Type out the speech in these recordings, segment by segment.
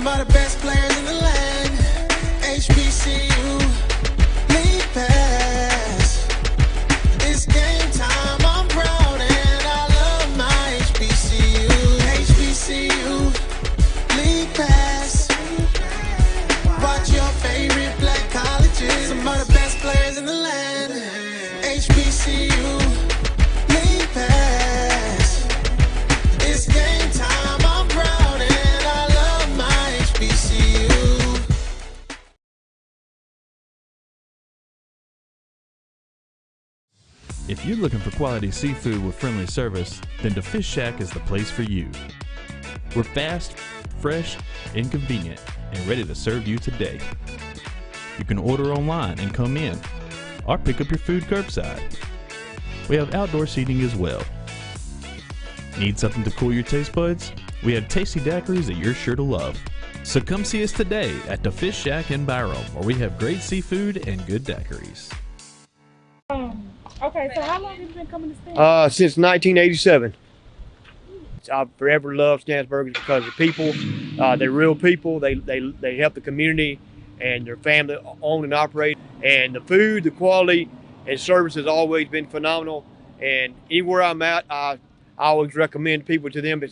Some of the best players in the land. HBCU, league pass. It's game time, I'm proud and I love my HBCU. HBCU, league pass. Watch your favorite black colleges. Some of the best players in the land. HBCU, league pass. It's game time, I'm proud and I love my HBCU. If you're looking for quality seafood with friendly service, then the Fish Shack is the place for you. We're fast, fresh, and convenient, and ready to serve you today. You can order online and come in, or pick up your food curbside. We have outdoor seating as well. Need something to cool your taste buds? We have tasty daiquiris that you're sure to love. So come see us today at the Fish Shack in Byram, where we have great seafood and good daiquiris. Okay, so how long have you been coming to Stan's? Since 1987. I've forever loved Stan's Burgers because the people, they're real people. They help the community and their family own and operate. And the food, the quality, and service has always been phenomenal. And anywhere I'm at, I always recommend people to them.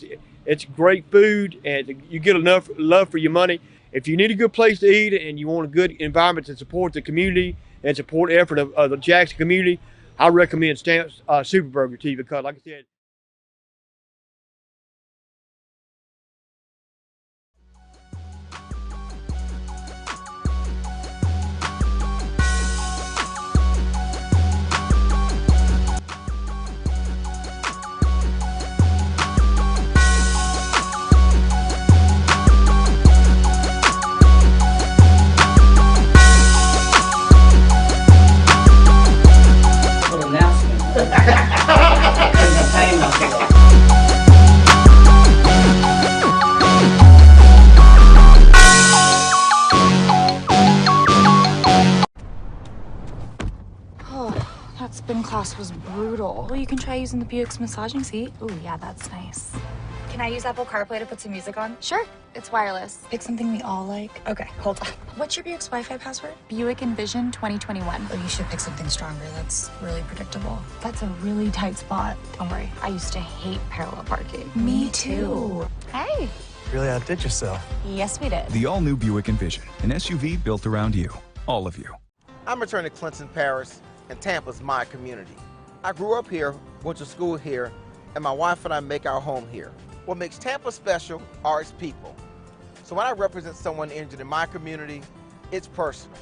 It's great food, and you get enough love for your money. If you need a good place to eat and you want a good environment to support the community and support the effort of the Jackson community, I recommend Stan's Super Burger to you because, like I said, That spin class was brutal. Well, you can try using the Buick's massaging seat. Ooh, yeah, that's nice. Can I use Apple CarPlay to put some music on? Sure, it's wireless. Pick something we all like. Okay, hold on. What's your Buick's Wi-Fi password? Buick Envision 2021. Oh, you should pick something stronger. That's really predictable. That's a really tight spot. Don't worry, I used to hate parallel parking. Me too. Hey. Really outdid yourself. Yes, we did. The all-new Buick Envision, an SUV built around you, all of you. I'm returning to Clinton Parish, and Tampa's my community. I grew up here, went to school here, and my wife and I make our home here. What makes Tampa special are its people. So when I represent someone injured in my community, it's personal.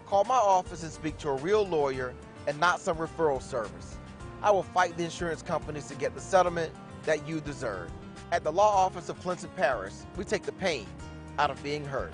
Call my office and speak to a real lawyer and not some referral service. I will fight the insurance companies to get the settlement that you deserve. At the law office of Clinton Parish, we take the pain out of being hurt.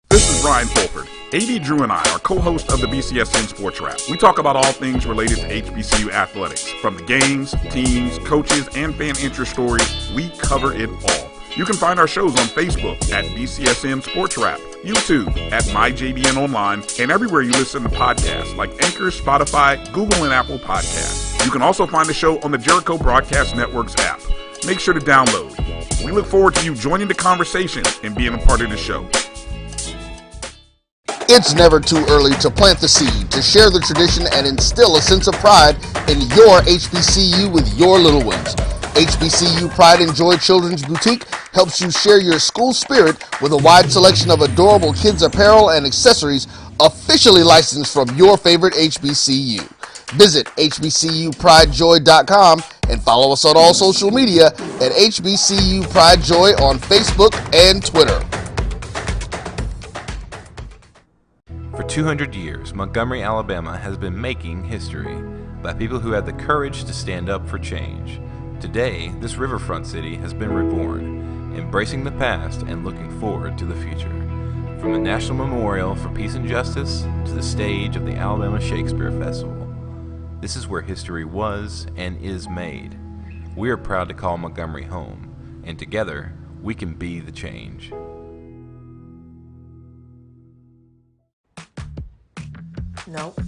This is Brian Fulford. A.D. Drew and I are co-hosts of the BCSN Sports Wrap. We talk about all things related to HBCU athletics. From the games, teams, coaches, and fan interest stories, we cover it all. You can find our shows on Facebook at BCSN Sports Wrap, YouTube at MyJBN Online, and everywhere you listen to podcasts like Anchor, Spotify, Google, and Apple Podcasts. You can also find the show on the Jericho Broadcast Network's app. Make sure to download. We look forward to you joining the conversation and being a part of the show. It's never too early to plant the seed, to share the tradition, and instill a sense of pride in your HBCU with your little ones. HBCU Pride and Joy Children's Boutique helps you share your school spirit with a wide selection of adorable kids' apparel and accessories officially licensed from your favorite HBCU. Visit hbcupridejoy.com and follow us on all social media at HBCU Pride Joy on Facebook and Twitter. For 200 years, Montgomery, Alabama has been making history by people who had the courage to stand up for change. Today, this riverfront city has been reborn, embracing the past and looking forward to the future. From the National Memorial for Peace and Justice to the stage of the Alabama Shakespeare Festival, this is where history was and is made. We are proud to call Montgomery home, and together, we can be the change. Nope.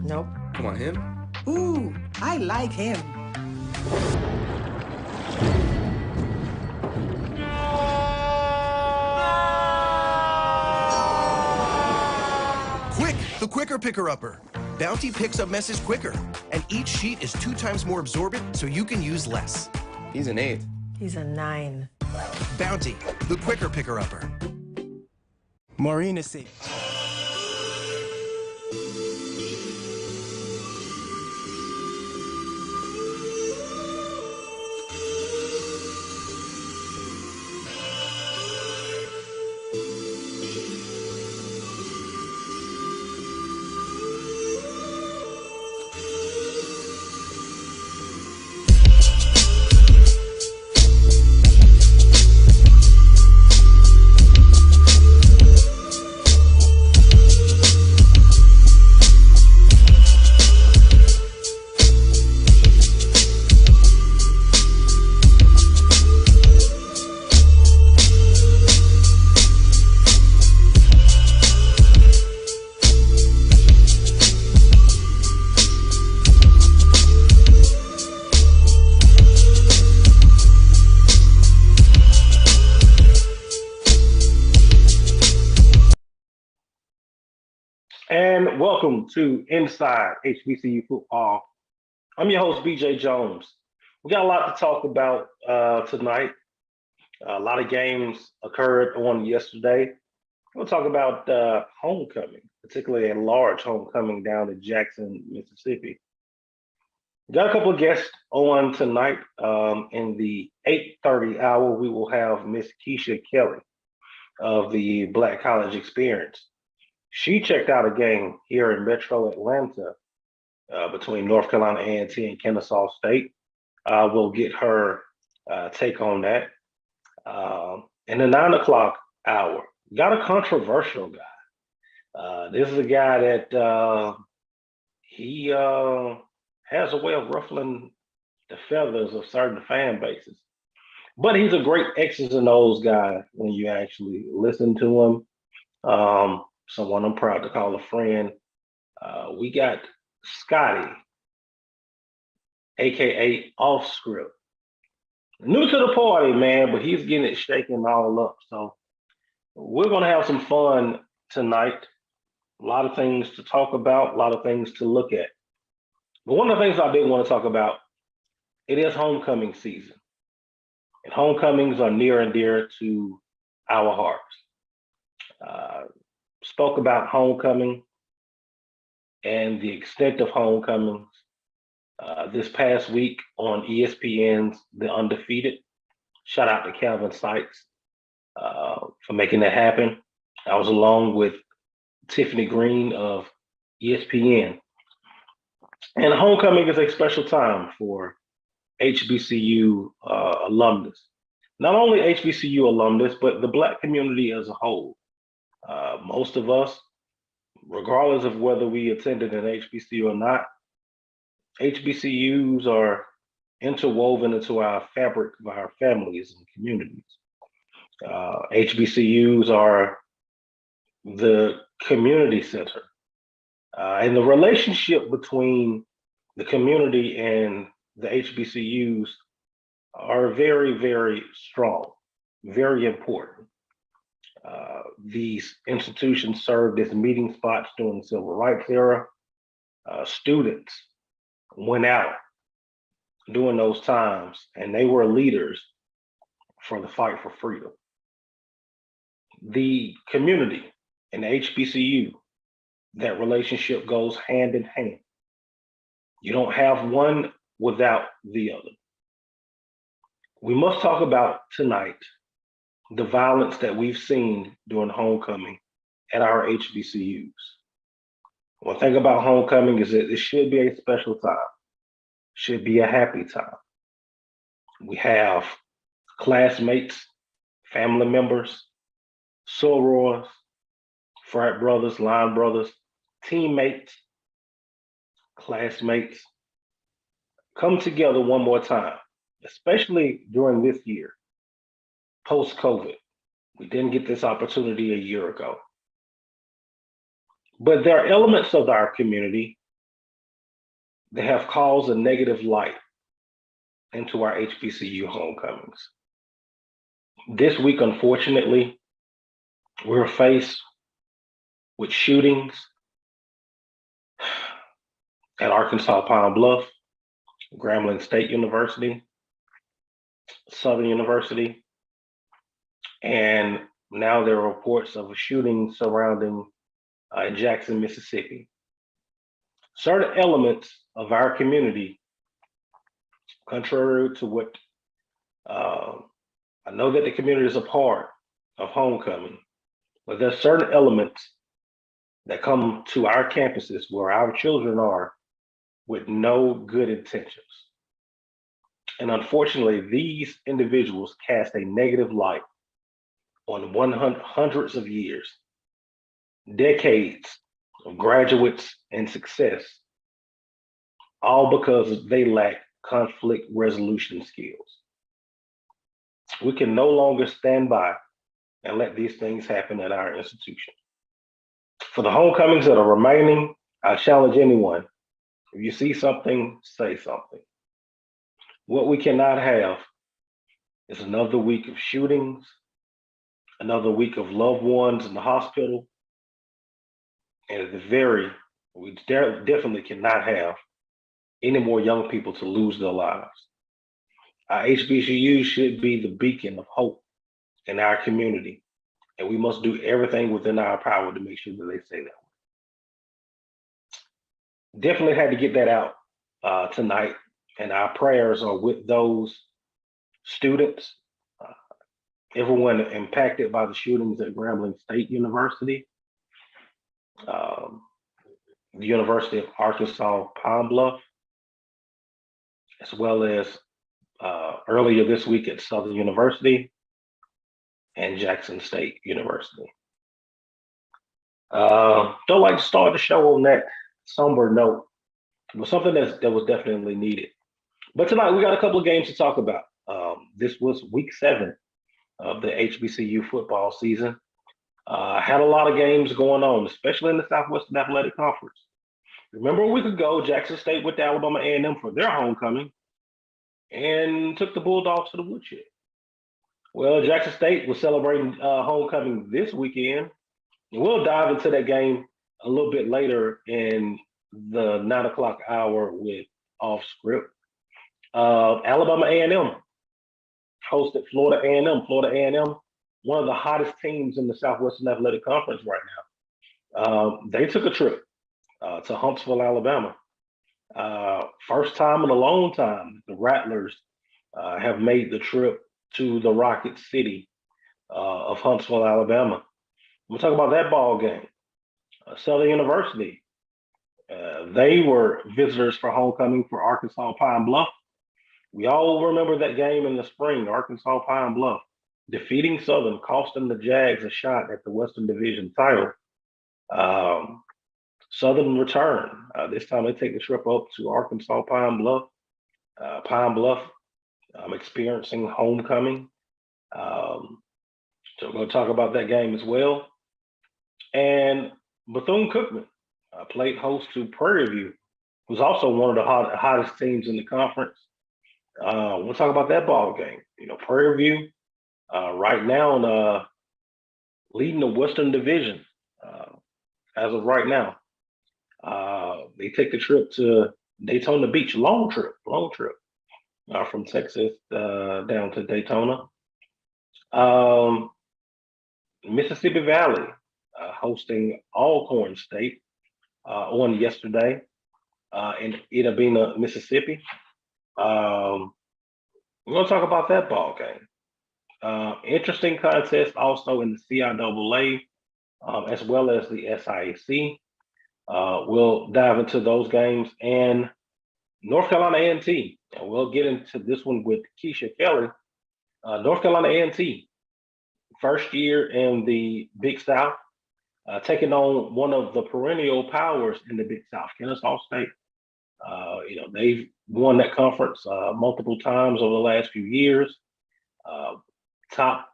Nope. Come on, him? Ooh, I like him. quicker picker-upper. Bounty picks up messages quicker, and each sheet is 2 times more absorbent, so you can use less. He's an 8. He's a 9. Bounty, the quicker picker-upper. Maureen is safe. And welcome to Inside HBCU Football. I'm your host, BJ Jones. We got a lot to talk about tonight. A lot of games occurred on yesterday. We'll talk about homecoming, particularly a large homecoming down in Jackson, Mississippi. Got a couple of guests on tonight. In the 8:30 hour, we will have Miss Keisha Kelly of the Black College Experience. She checked out a game here in Metro Atlanta between North Carolina A&T and Kennesaw State. We'll get her take on that. In the 9 o'clock hour, got a controversial guy. This is a guy that he has a way of ruffling the feathers of certain fan bases. But he's a great X's and O's guy when you actually listen to him. Someone I'm proud to call a friend. We got Scotty, aka Off Script. New to the party, man, but he's getting it shaken all up. So we're gonna have some fun tonight. A lot of things to talk about, a lot of things to look at. But one of the things I did want to talk about, it is homecoming season. And homecomings are near and dear to our hearts. Spoke about homecoming and the extent of homecomings this past week on ESPN's The Undefeated. Shout out to Calvin Sykes for making that happen. I was along with Tiffany Green of ESPN. And homecoming is a special time for HBCU alumnus. Not only HBCU alumnus, but the Black community as a whole. Most of us, regardless of whether we attended an HBCU or not, HBCUs are interwoven into our fabric of our families and communities. HBCUs are the community center. And the relationship between the community and the HBCUs are very, very strong, very important. These institutions served as meeting spots during the civil rights era. Students went out during those times and they were leaders for the fight for freedom. The community and the HBCU, that relationship goes hand in hand. You don't have one without the other. We must talk about tonight the violence that we've seen during homecoming at our HBCUs. One thing about homecoming is that it should be a special time, should be a happy time. We have classmates, family members, sorors, frat brothers, line brothers, teammates, classmates come together one more time, especially during this year, post-COVID. We didn't get this opportunity a year ago. But there are elements of our community that have caused a negative light into our HBCU homecomings. This week, unfortunately, we're faced with shootings, at Arkansas Pine Bluff, Grambling State University, Southern University, and now there are reports of a shooting surrounding Jackson, Mississippi. Certain elements of our community, contrary to what I know that the community is a part of homecoming, but there's certain elements that come to our campuses where our children are with no good intentions. And unfortunately, these individuals cast a negative light on hundreds of years, decades of graduates and success, all because they lack conflict resolution skills. We can no longer stand by and let these things happen at our institution. For the homecomings that are remaining, I challenge anyone, if you see something, say something. What we cannot have is another week of shootings, another week of loved ones in the hospital, and at the we definitely cannot have any more young people to lose their lives. Our HBCU should be the beacon of hope in our community, and we must do everything within our power to make sure that they stay that way. Definitely had to get that out tonight, and our prayers are with those students, everyone impacted by the shootings at Grambling State University, the University of Arkansas Pine Bluff, as well as earlier this week at Southern University and Jackson State University. Don't like to start the show on that somber note, but something that was definitely needed. But tonight we got a couple of games to talk about. This was week 7 of the HBCU football season. Had a lot of games going on, especially in the Southwestern Athletic Conference. Remember a week ago, Jackson State went to Alabama A&M for their homecoming and took the Bulldogs to the woodshed. Well, Jackson State was celebrating homecoming this weekend. And we'll dive into that game a little bit later in the 9 o'clock hour with Off Script. Alabama A&M hosted Florida A&M. Florida A&M, one of the hottest teams in the Southwestern Athletic Conference right now. They took a trip to Huntsville, Alabama. First time in a long time, the Rattlers have made the trip to the Rocket City of Huntsville, Alabama. We'll talk about that ball game. Southern University, they were visitors for homecoming for Arkansas Pine Bluff. We all remember that game in the spring, Arkansas Pine Bluff, defeating Southern, costing the Jags a shot at the Western Division title. Southern return. This time they take the trip up to Arkansas Pine Bluff. Experiencing homecoming. So we're going to talk about that game as well. And Bethune-Cookman played host to Prairie View, who's also one of the hottest teams in the conference. We'll talk about that ball game. Prairie View right now leading the Western Division as of right now. They take the trip to Daytona Beach, long trip from Texas down to Daytona. Mississippi Valley hosting Alcorn State on yesterday in Itta Bena, Mississippi. We're going to talk about that ball game. Interesting contest also in the CIAA as well as the SIAC. We'll dive into those games and North Carolina A&T. And we'll get into this one with Keisha Kelly. North Carolina A&T, first year in the Big South, taking on one of the perennial powers in the Big South, Kennesaw State. They've won that conference multiple times over the last few years. Top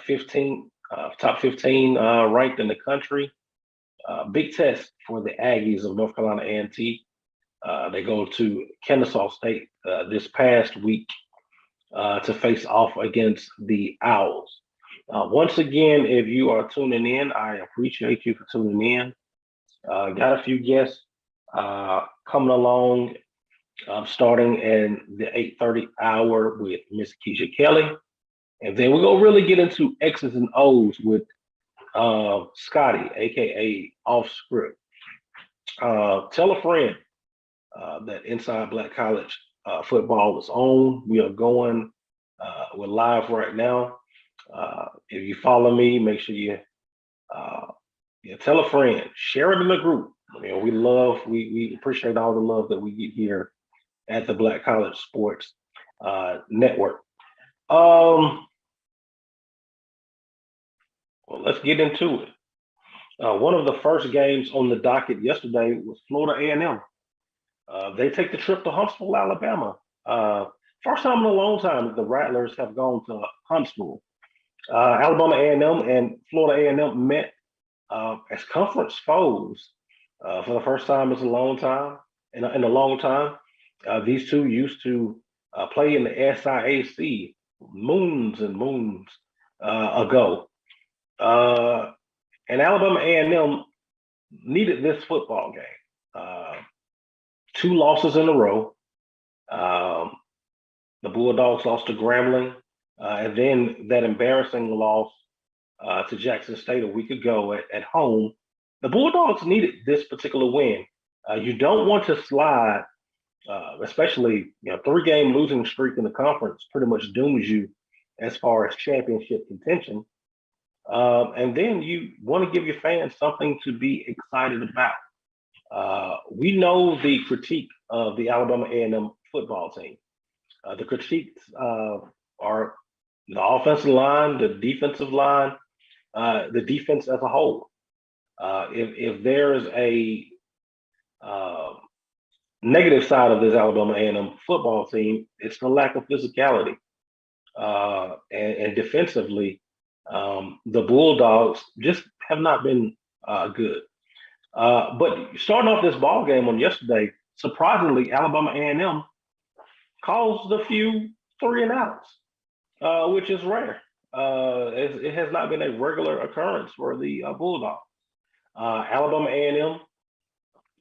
15 ranked in the country. Big test for the Aggies of North Carolina A&T. They go to Kennesaw State this past week to face off against the Owls. Once again, if you are tuning in, I appreciate you for tuning in. Got a few guests coming along, starting in the 8:30 hour with Miss Keisha Kelly. And then we're going to really get into X's and O's with Scotty, aka Off Script. Tell a friend that Inside Black College football is on. We are going, we're live right now. If you follow me, make sure you tell a friend, share it in the group. We appreciate all the love that we get here at the Black College Sports Network. Well, let's get into it. One of the first games on the docket yesterday was Florida A&M. They take the trip to Huntsville, Alabama. First time in a long time that the Rattlers have gone to Huntsville. Alabama A&M and Florida A&M met as conference foes for the first time in a long time. In a long time, these two used to play in the SIAC moons and moons ago. And Alabama A&M needed this football game. Two losses in a row. The Bulldogs lost to Grambling, and then that embarrassing loss to Jackson State a week ago at home. The Bulldogs needed this particular win. You don't want to slide, especially 3-game losing streak in the conference pretty much dooms you as far as championship contention. And then you want to give your fans something to be excited about. We know the critique of the Alabama A&M football team. The critiques are the offensive line, the defensive line, the defense as a whole. If there's a negative side of this Alabama A&M football team, it's the lack of physicality. And defensively, the Bulldogs just have not been good. But starting off this ball game on yesterday, surprisingly, Alabama A&M caused a few 3-and-outs, which is rare. It has not been a regular occurrence for the Bulldogs. Alabama A&M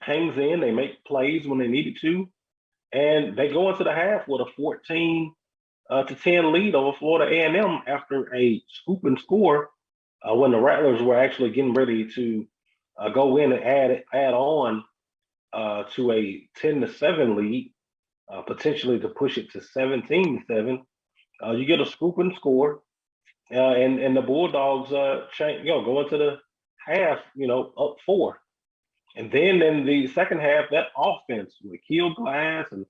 hangs in, they make plays when they needed to, and they go into the half with a 14-10 lead over Florida A&M after a scoop and score when the Rattlers were actually getting ready to go in and add on to a 10-7 lead, potentially to push it to 17-7. You get a scoop and score, and the Bulldogs go into the half, up 4. And then in the second half, that offense with Keel Glass and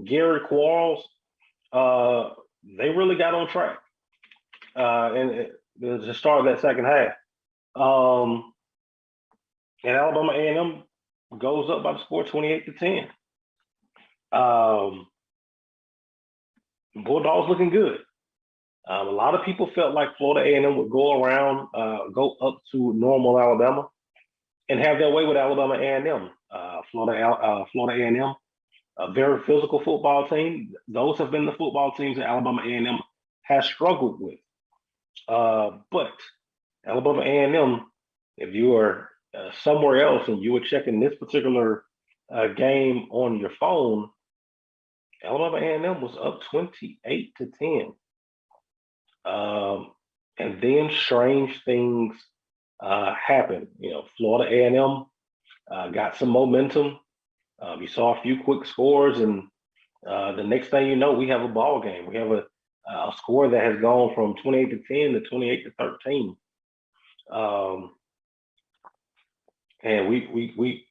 Gary Quarles, they really got on track. And to start that second half. And Alabama A&M goes up by the score 28-10. Bulldogs looking good. A lot of people felt like Florida A&M would go up to normal Alabama and have their way with Alabama A&M. Florida A&M, a very physical football team. Those have been the football teams that Alabama A&M has struggled with. But Alabama A&M, if you are somewhere else and you were checking this particular game on your phone, Alabama A&M was up 28-10. And then strange things happened. Florida A&M got some momentum. You saw a few quick scores, and the next thing you know, we have a ball game. We have a score that has gone from 28-10 to 28-13. And we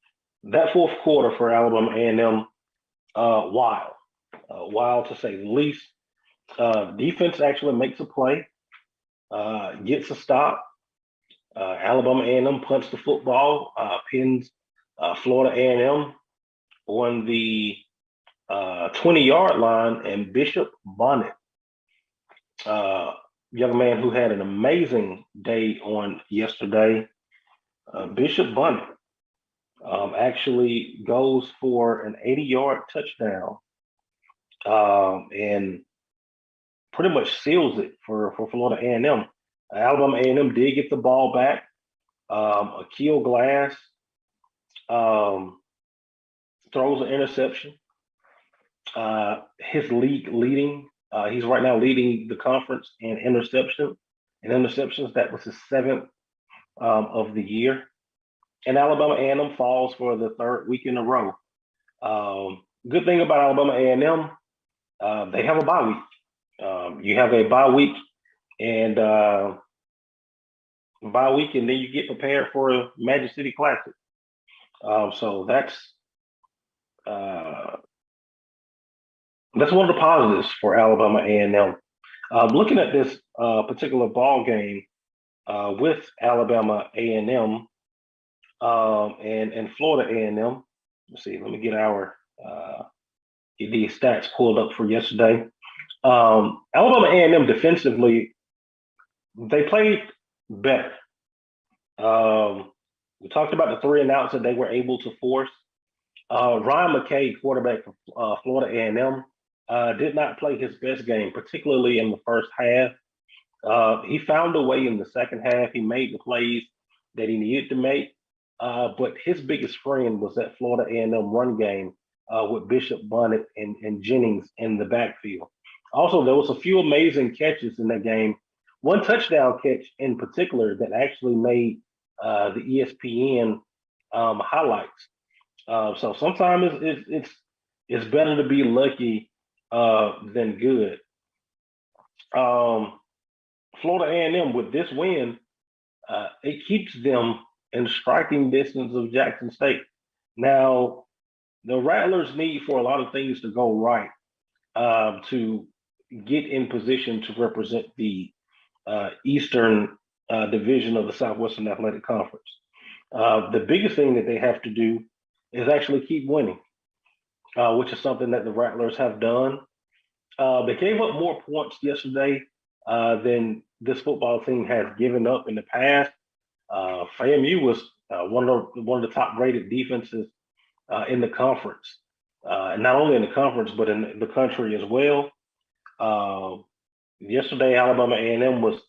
that fourth quarter for Alabama A&M, wild to say the least. Defense actually makes a play, gets a stop. Alabama A&M punts the football, pins Florida A&M on the 20-yard line, and Bishop Bonnet, young man who had an amazing day on yesterday, Bishop Bonnet actually goes for an 80-yard touchdown and pretty much seals it for Florida A&M. Alabama A&M did get the ball back. Akil Glass throws an interception. His league leading. He's right now leading the conference in interceptions. That was his seventh of the year. And Alabama A&M falls for the third week in a row. Good thing about Alabama A&M, they have a bye week. You have a and bye week, and then you get prepared for a Magic City Classic. So that's one of the positives for Alabama A&M. Looking at this particular ball game with Alabama A&M and Florida A&M. Let's see. Let me get the stats pulled up for yesterday. Alabama A&M defensively, they played better. We talked about the 3 and outs that they were able to force. Ryan McKay, quarterback for Florida A&M, did not play his best game, particularly in the first half. He found a way in the second half. He made the plays that he needed to make. But his biggest friend was that Florida A&M run game with Bishop Bonnet and Jennings in the backfield. Also, there was a few amazing catches in that game. One touchdown catch in particular that actually made the ESPN highlights. So sometimes it's better to be lucky than good. Florida A&M with this win, it keeps them in striking distance of Jackson State. Now, the Rattlers need for a lot of things to go right to get in position to represent the Eastern Division of the Southwestern Athletic Conference. The biggest thing that they have to do is actually keep winning, which is something that the Rattlers have done. They gave up more points yesterday than this football team has given up in the past. FAMU was one of the top rated defenses in the conference, not only in the conference but in the country as well. Yesterday, Alabama A&M was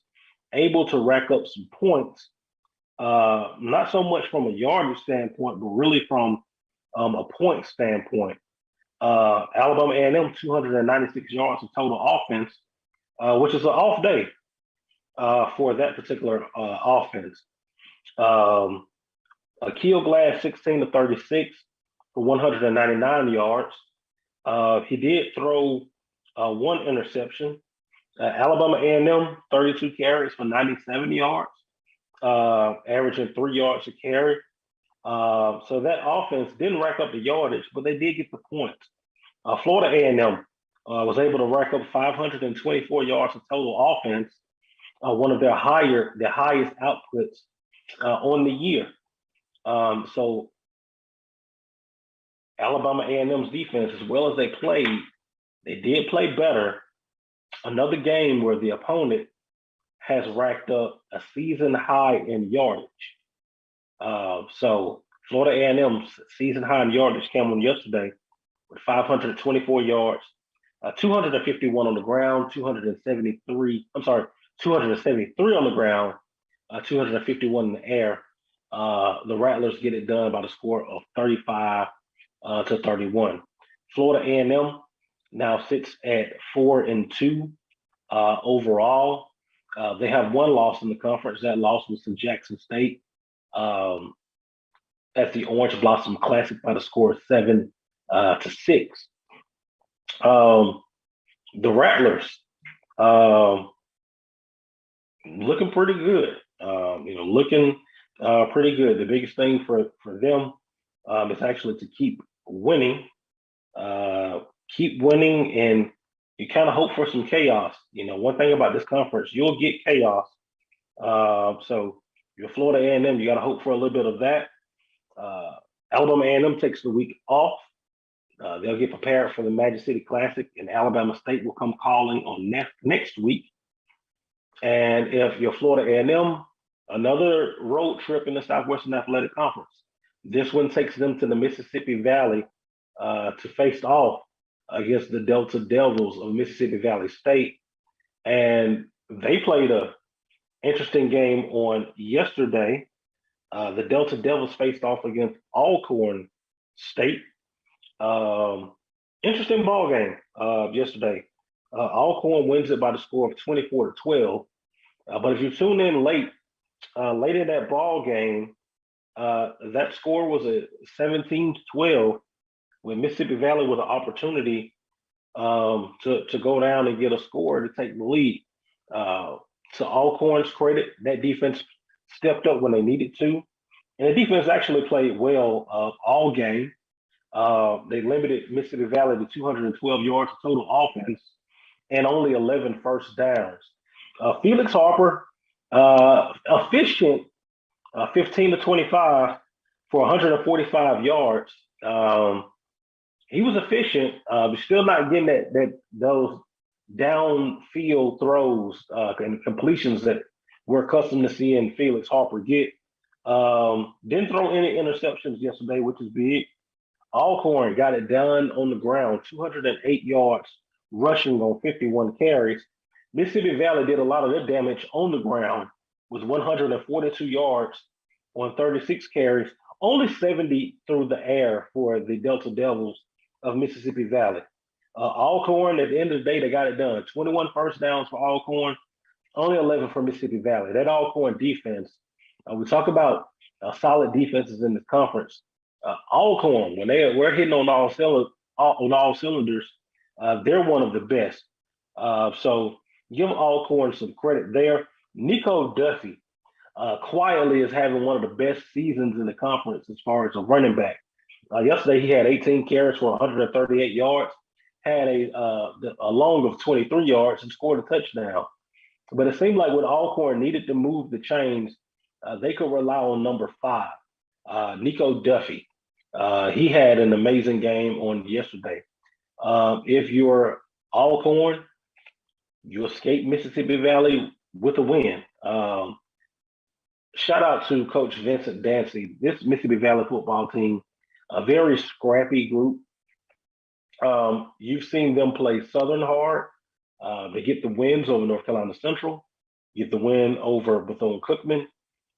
able to rack up some points, not so much from a yardage standpoint, but really from a point standpoint. Alabama A&M 296 yards of total offense, which is an off day for that particular offense. Akil Glass 16 to 36 for 199 yards. He did throw one interception. Alabama A&M 32 carries for 97 yards, averaging 3 yards a carry. So that offense didn't rack up the yardage, but they did get the points. Florida A&M was able to rack up 524 yards of total offense, one of their highest outputs on the year. So Alabama A&M's defense, as well as they did play better. Another game where the opponent has racked up a season high in yardage. So Florida A&M's season high in yardage came on yesterday with 524 yards, 251 on the ground, 273 on the ground, 251 in the air. The Rattlers get it done by the score of 35 to 31. Florida A&M now sits at 4-2 overall. They have one loss in the conference. That loss was to Jackson State at the Orange Blossom Classic by the score of 7 to 6. The Rattlers looking pretty good. Looking pretty good. The biggest thing for them is actually to keep winning. And you kind of hope for some chaos. One thing about this conference, you'll get chaos. So your Florida A&M, you got to hope for a little bit of that. Alabama A&M takes the week off. They'll get prepared for the Magic City Classic, and Alabama State will come calling on next week. And if you're Florida A&M, another road trip in the Southwestern Athletic Conference. This one takes them to the Mississippi Valley to face off against the Delta Devils of Mississippi Valley State. And they played an interesting game on yesterday. The Delta Devils faced off against Alcorn State. Interesting ball game yesterday. Alcorn wins it by the score of 24-12. But if you tune in late in that ball game, that score was a 17-12 when Mississippi Valley with an opportunity to go down and get a score to take the lead. To Alcorn's credit, that defense stepped up when they needed to. And the defense actually played well all game. They limited Mississippi Valley to 212 yards of total offense and only 11 first downs. Felix Harper, efficient, 15 to 25 for 145 yards. He was efficient, but still not getting those downfield throws and completions that we're accustomed to seeing Felix Harper get. Didn't throw any interceptions yesterday, which is big. Alcorn got it done on the ground, 208 yards rushing on 51 carries. Mississippi Valley did a lot of their damage on the ground with 142 yards on 36 carries, only 70 through the air for the Delta Devils of Mississippi Valley. Alcorn, at the end of the day, they got it done. 21 first downs for Alcorn, only 11 for Mississippi Valley. That Alcorn defense, we talk about solid defenses in the conference. Alcorn, when we're hitting on all cylinders, they're one of the best. So give Alcorn some credit there. Nico Duffy quietly is having one of the best seasons in the conference as far as a running back. Yesterday he had 18 carries for 138 yards, had a long of 23 yards and scored a touchdown. But it seemed like when Alcorn needed to move the chains, they could rely on number 5, Nico Duffy. He had an amazing game on yesterday. If you're Alcorn, you escape Mississippi Valley with a win. Shout out to Coach Vincent Dancy. This Mississippi Valley football team, a very scrappy group. You've seen them play Southern hard. They get the wins over North Carolina Central, get the win over Bethune-Cookman,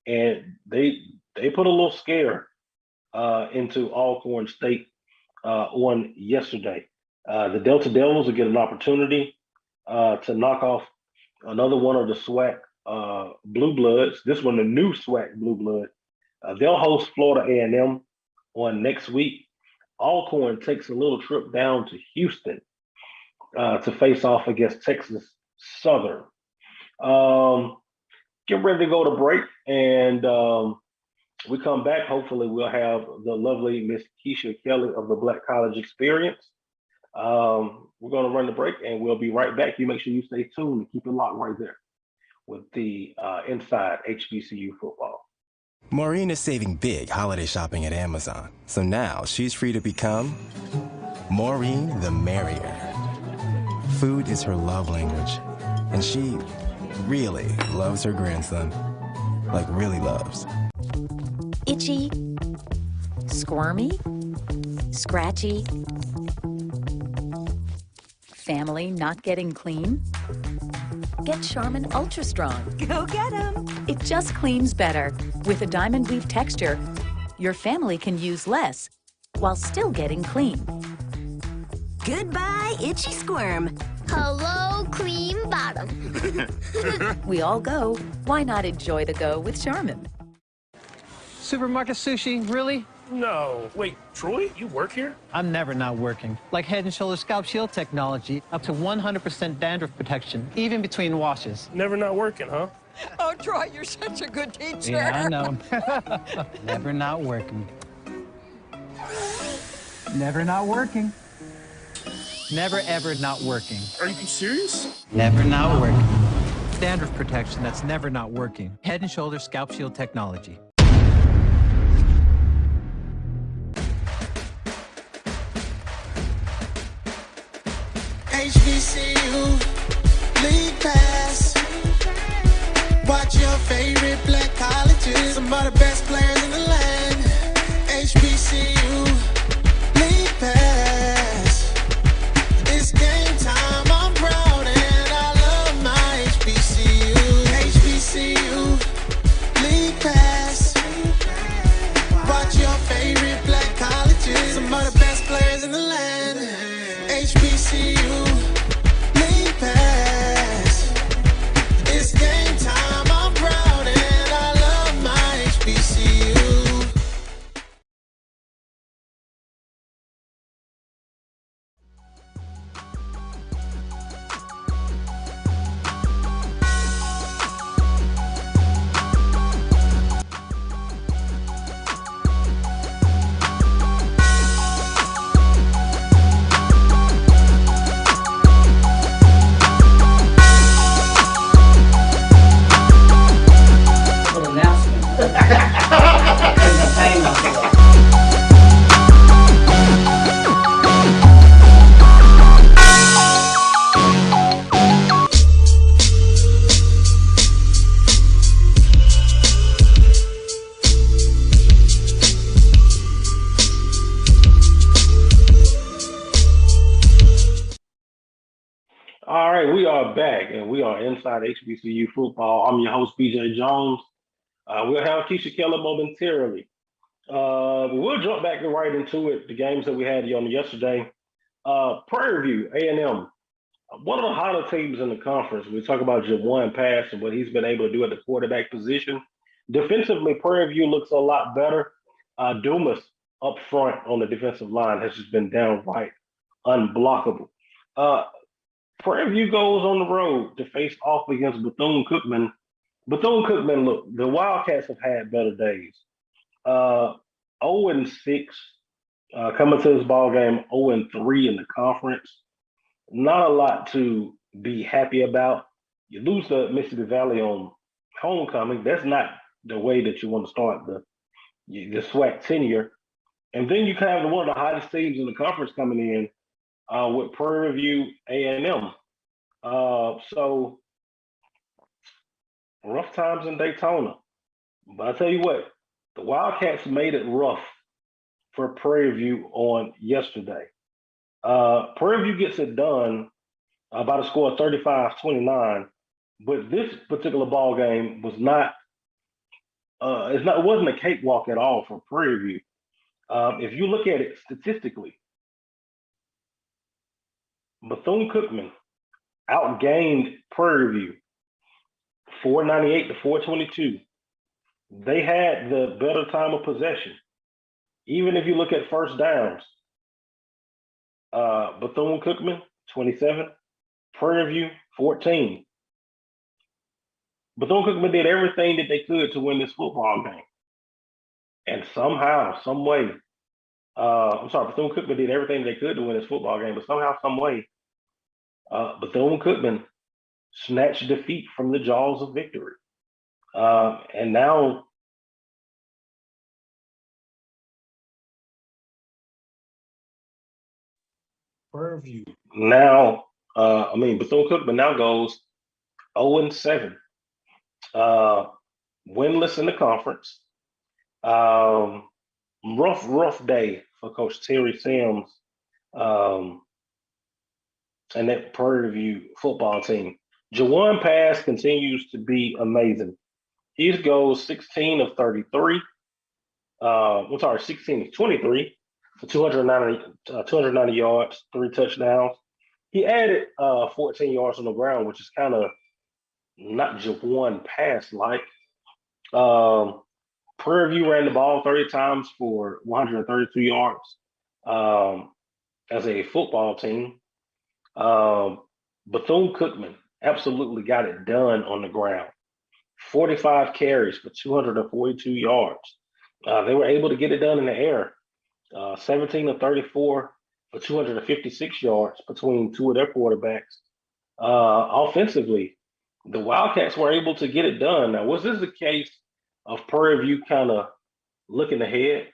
and they put a little scare into Alcorn State on yesterday. The Delta Devils will get an opportunity to knock off another one of the SWAC Blue Bloods. This one, the new SWAC Blue Blood. They'll host Florida A&M on next week. Alcorn takes a little trip down to Houston to face off against Texas Southern. Get ready to go to break, and we come back. Hopefully, we'll have the lovely Miss Keisha Kelly of the Black College Experience. We're going to run the break, and we'll be right back. You make sure you stay tuned and keep it locked right there with the Inside HBCU Football. Maureen is saving big holiday shopping at Amazon. So now she's free to become Maureen the Merrier. Food is her love language, and she really loves her grandson. Like, really loves. Itchy, squirmy, scratchy, family not getting clean? Get Charmin Ultra Strong. Go get 'em. It just cleans better. With a diamond weave texture, your family can use less while still getting clean. Goodbye, itchy squirm. Hello, cream bottom. We all go. Why not enjoy the go with Charmin? Supermarket sushi, really? No. Wait, Troy, you work here? I'm never not working. Like Head & Shoulders Scalp Shield technology, up to 100% dandruff protection, even between washes. Never not working, huh? Oh, Troy, you're such a good teacher. Yeah, I know. Never not working. Never not working. Never, ever not working. Are you serious? Never not working. Dandruff protection that's never not working. Head & Shoulders Scalp Shield technology. HBCU League Pass. Watch your favorite black colleges. Some of the best players in the land. HBCU League Pass. It's game time. I'm proud and I love my HBCU. HBCU League Pass. Watch your favorite black colleges. Some of the best players in the All right, we are back, and we are inside HBCU football. I'm your host, BJ Jones. We'll have Keisha Keller momentarily. We'll jump back right into it. The games that we had on yesterday. Prairie View, A&M, one of the hotter teams in the conference. We talk about Jawan Pass and what he's been able to do at the quarterback position. Defensively, Prairie View looks a lot better. Dumas up front on the defensive line has just been downright unblockable. Prairie View goes on the road to face off against Bethune-Cookman. Bethune-Cookman, look, the Wildcats have had better days. 0-6 coming to this ball game, 0-3 in the conference. Not a lot to be happy about. You lose to Mississippi Valley on homecoming. That's not the way that you want to start the SWAC tenure. And then you have one of the hottest teams in the conference coming in with Prairie View A&M. So rough times in Daytona. But I tell you what, the Wildcats made it rough for Prairie View on yesterday. Prairie View gets it done by the score of 35-29, but this particular ball game was not. It wasn't a cakewalk at all for Prairie View. If you look at it statistically, Bethune-Cookman outgained Prairie View 498-422. They had the better time of possession. Even if you look at first downs, Bethune-Cookman 27, Prairie View 14. Bethune-Cookman did everything that they could to win this football game. And somehow, some way, Bethune-Cookman did everything they could to win this football game, but somehow, some way, Bethune-Cookman snatched defeat from the jaws of victory. And now Prairie View. Bethune-Cookman now goes 0-7. Winless in the conference. Rough day for Coach Terry Sims and that Prairie View football team. Jawan Pass continues to be amazing. He goes 16 of 33. 16 of 23 for 290 yards, 3 touchdowns. He added 14 yards on the ground, which is kind of not Jawan Pass like. Prairie View ran the ball 30 times for 132 yards as a football team. Bethune-Cookman absolutely got it done on the ground. 45 carries for 242 yards. They were able to get it done in the air. 17 of 34 for 256 yards between two of their quarterbacks. Offensively, the Wildcats were able to get it done. Now, was this the case of Prairie View kind of looking ahead?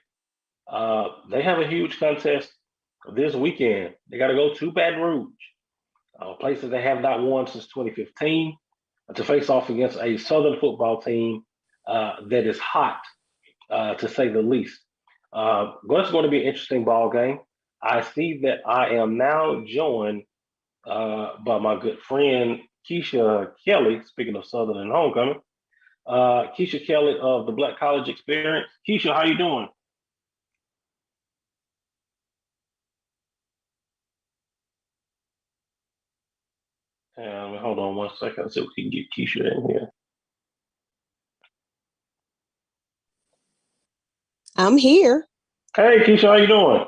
They have a huge contest this weekend. They got to go to Baton Rouge, places they have not won since 2015, to face off against a Southern football team that is hot, to say the least. It's going to be an interesting ball game. I see that I am now joined by my good friend Keisha Kelly, speaking of Southern and homecoming. Keisha Kelly of the Black College Experience. Keisha, how you doing? Hold on one second. Let's see if we can get Keisha in here. I'm here. Hey, Keisha, how you doing?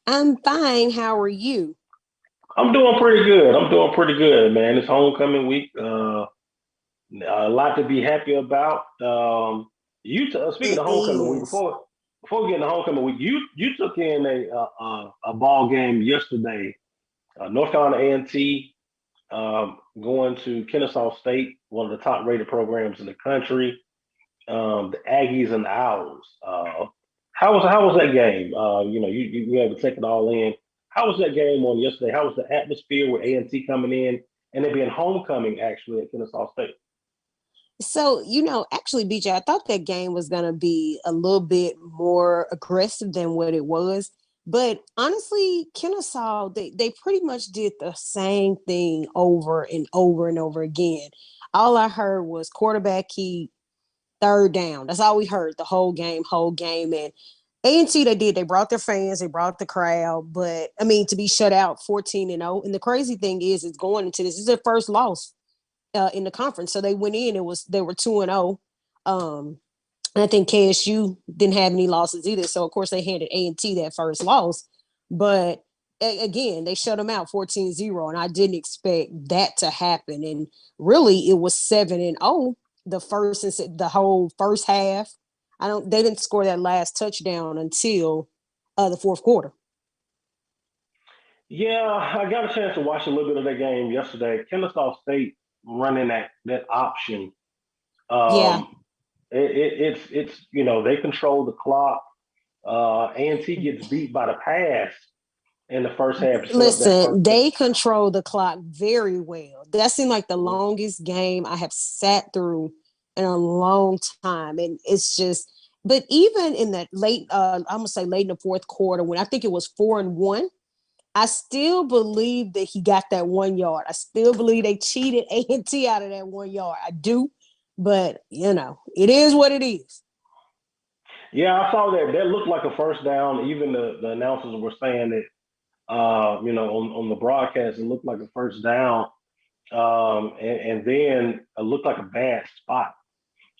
I'm fine. How are you? I'm doing pretty good. Man. It's homecoming week. A lot to be happy about. Speaking of homecoming week, before we get into homecoming week, you took in a ball game yesterday. North Carolina A&T going to Kennesaw State, one of the top rated programs in the country. The Aggies and the Owls. How was that game? You had to take it all in. How was that game on yesterday? How was the atmosphere with A&T coming in and it being homecoming actually at Kennesaw State? So, actually, BJ, I thought that game was going to be a little bit more aggressive than what it was. But honestly, Kennesaw, they pretty much did the same thing over and over and over again. All I heard was quarterback keep, third down. That's all we heard the whole game, And A&T, they brought their fans, they brought the crowd, but I mean, to be shut out 14-0. And the crazy thing is going into this is their first loss in the conference. So they went in, they were 2-0. And I think KSU didn't have any losses either. So of course they handed A&T that first loss. But again, they shut them out 14-0. And I didn't expect that to happen. And really it was 7-0 the whole first half. They didn't score that last touchdown until the fourth quarter. Yeah, I got a chance to watch a little bit of that game yesterday. Kennesaw State running that option. Yeah. It's they control the clock. A&T gets beat by the pass in the first half to set up that Listen, first. they control the clock very well. That seemed like the longest game I have sat through in a long time. And it's just, but even in that late, I'm gonna say late in the fourth quarter, when I think it was 4-1, I still believe that he got that 1 yard. I still believe they cheated A&T out of that 1 yard. I do, but it is what it is. Yeah, I saw that. That looked like a first down. Even the announcers were saying that, on the broadcast, it looked like a first down. And then it looked like a bad spot.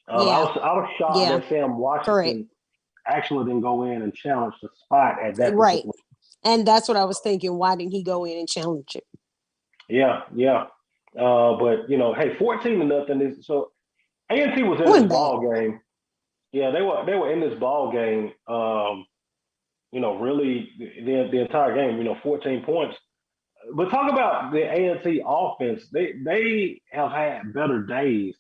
I was shocked that Sam Washington actually didn't go in and challenge the spot at that right. particular. And that's what I was thinking. Why didn't he go in and challenge it? Yeah. But hey, 14-0 is so. A&T was in this ball game. Yeah, they were in this ball game. Really the entire game. 14 points. But talk about the A&T offense. They have had better days.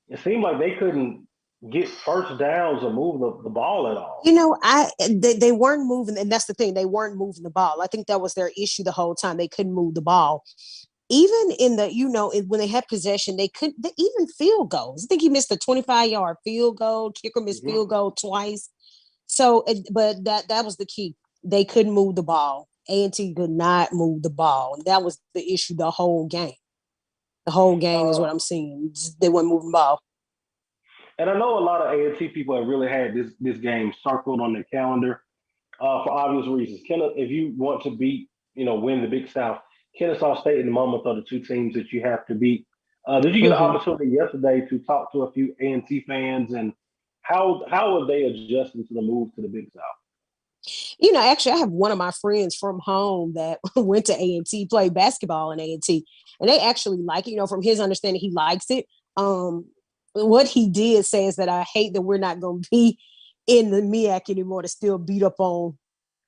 It seemed like they couldn't get first downs or move the ball at all. They weren't moving, and that's the thing. They weren't moving the ball. I think that was their issue the whole time. They couldn't move the ball. Even in the, when they had possession, even field goals. I think he missed a 25-yard field goal. Kicker missed field goal twice. So, but that was the key. They couldn't move the ball. A&T could not move the ball. And that was the issue the whole game. The whole game is what I'm seeing. They weren't moving the ball. And I know a lot of A&T people have really had this game circled on their calendar for obvious reasons. If you want to win the Big South, Kennesaw State and Monmouth are the two teams that you have to beat. Did you get an opportunity yesterday to talk to a few A&T fans, and how are they adjusting to the move to the Big South? Actually, I have one of my friends from home that went to A&T, played basketball in A&T, and they actually like it. From his understanding, he likes it. What he did say is that I hate that we're not going to be in the MEAC anymore to still beat up on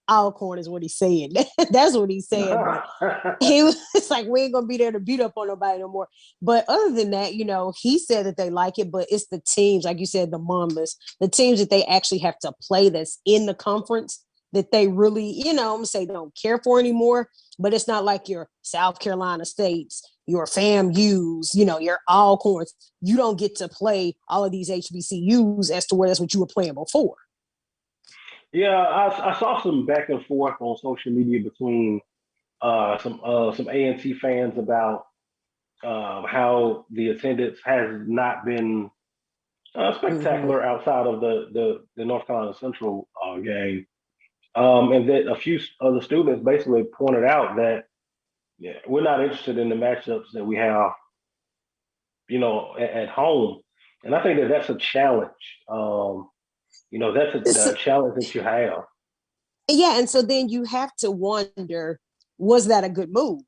Alcorn is what he said. That's what he said. But he was like, we ain't gonna be there to beat up on nobody no more. But other than that, he said that they like it, but it's the teams, like you said, the Monmouths, the teams that they actually have to play that's in the conference that they really, I'm gonna say don't care for anymore. But it's not like your South Carolina States, your FAMUs, your Alcorns. You don't get to play all of these HBCUs as to where that's what you were playing before. Yeah, I saw some back and forth on social media between some A&T fans about how the attendance has not been spectacular outside of the North Carolina Central game, and that a few of the students basically pointed out that we're not interested in the matchups that we have, at home, and I think that's a challenge. That's a challenge that you have. Yeah, and so then you have to wonder, was that a good move?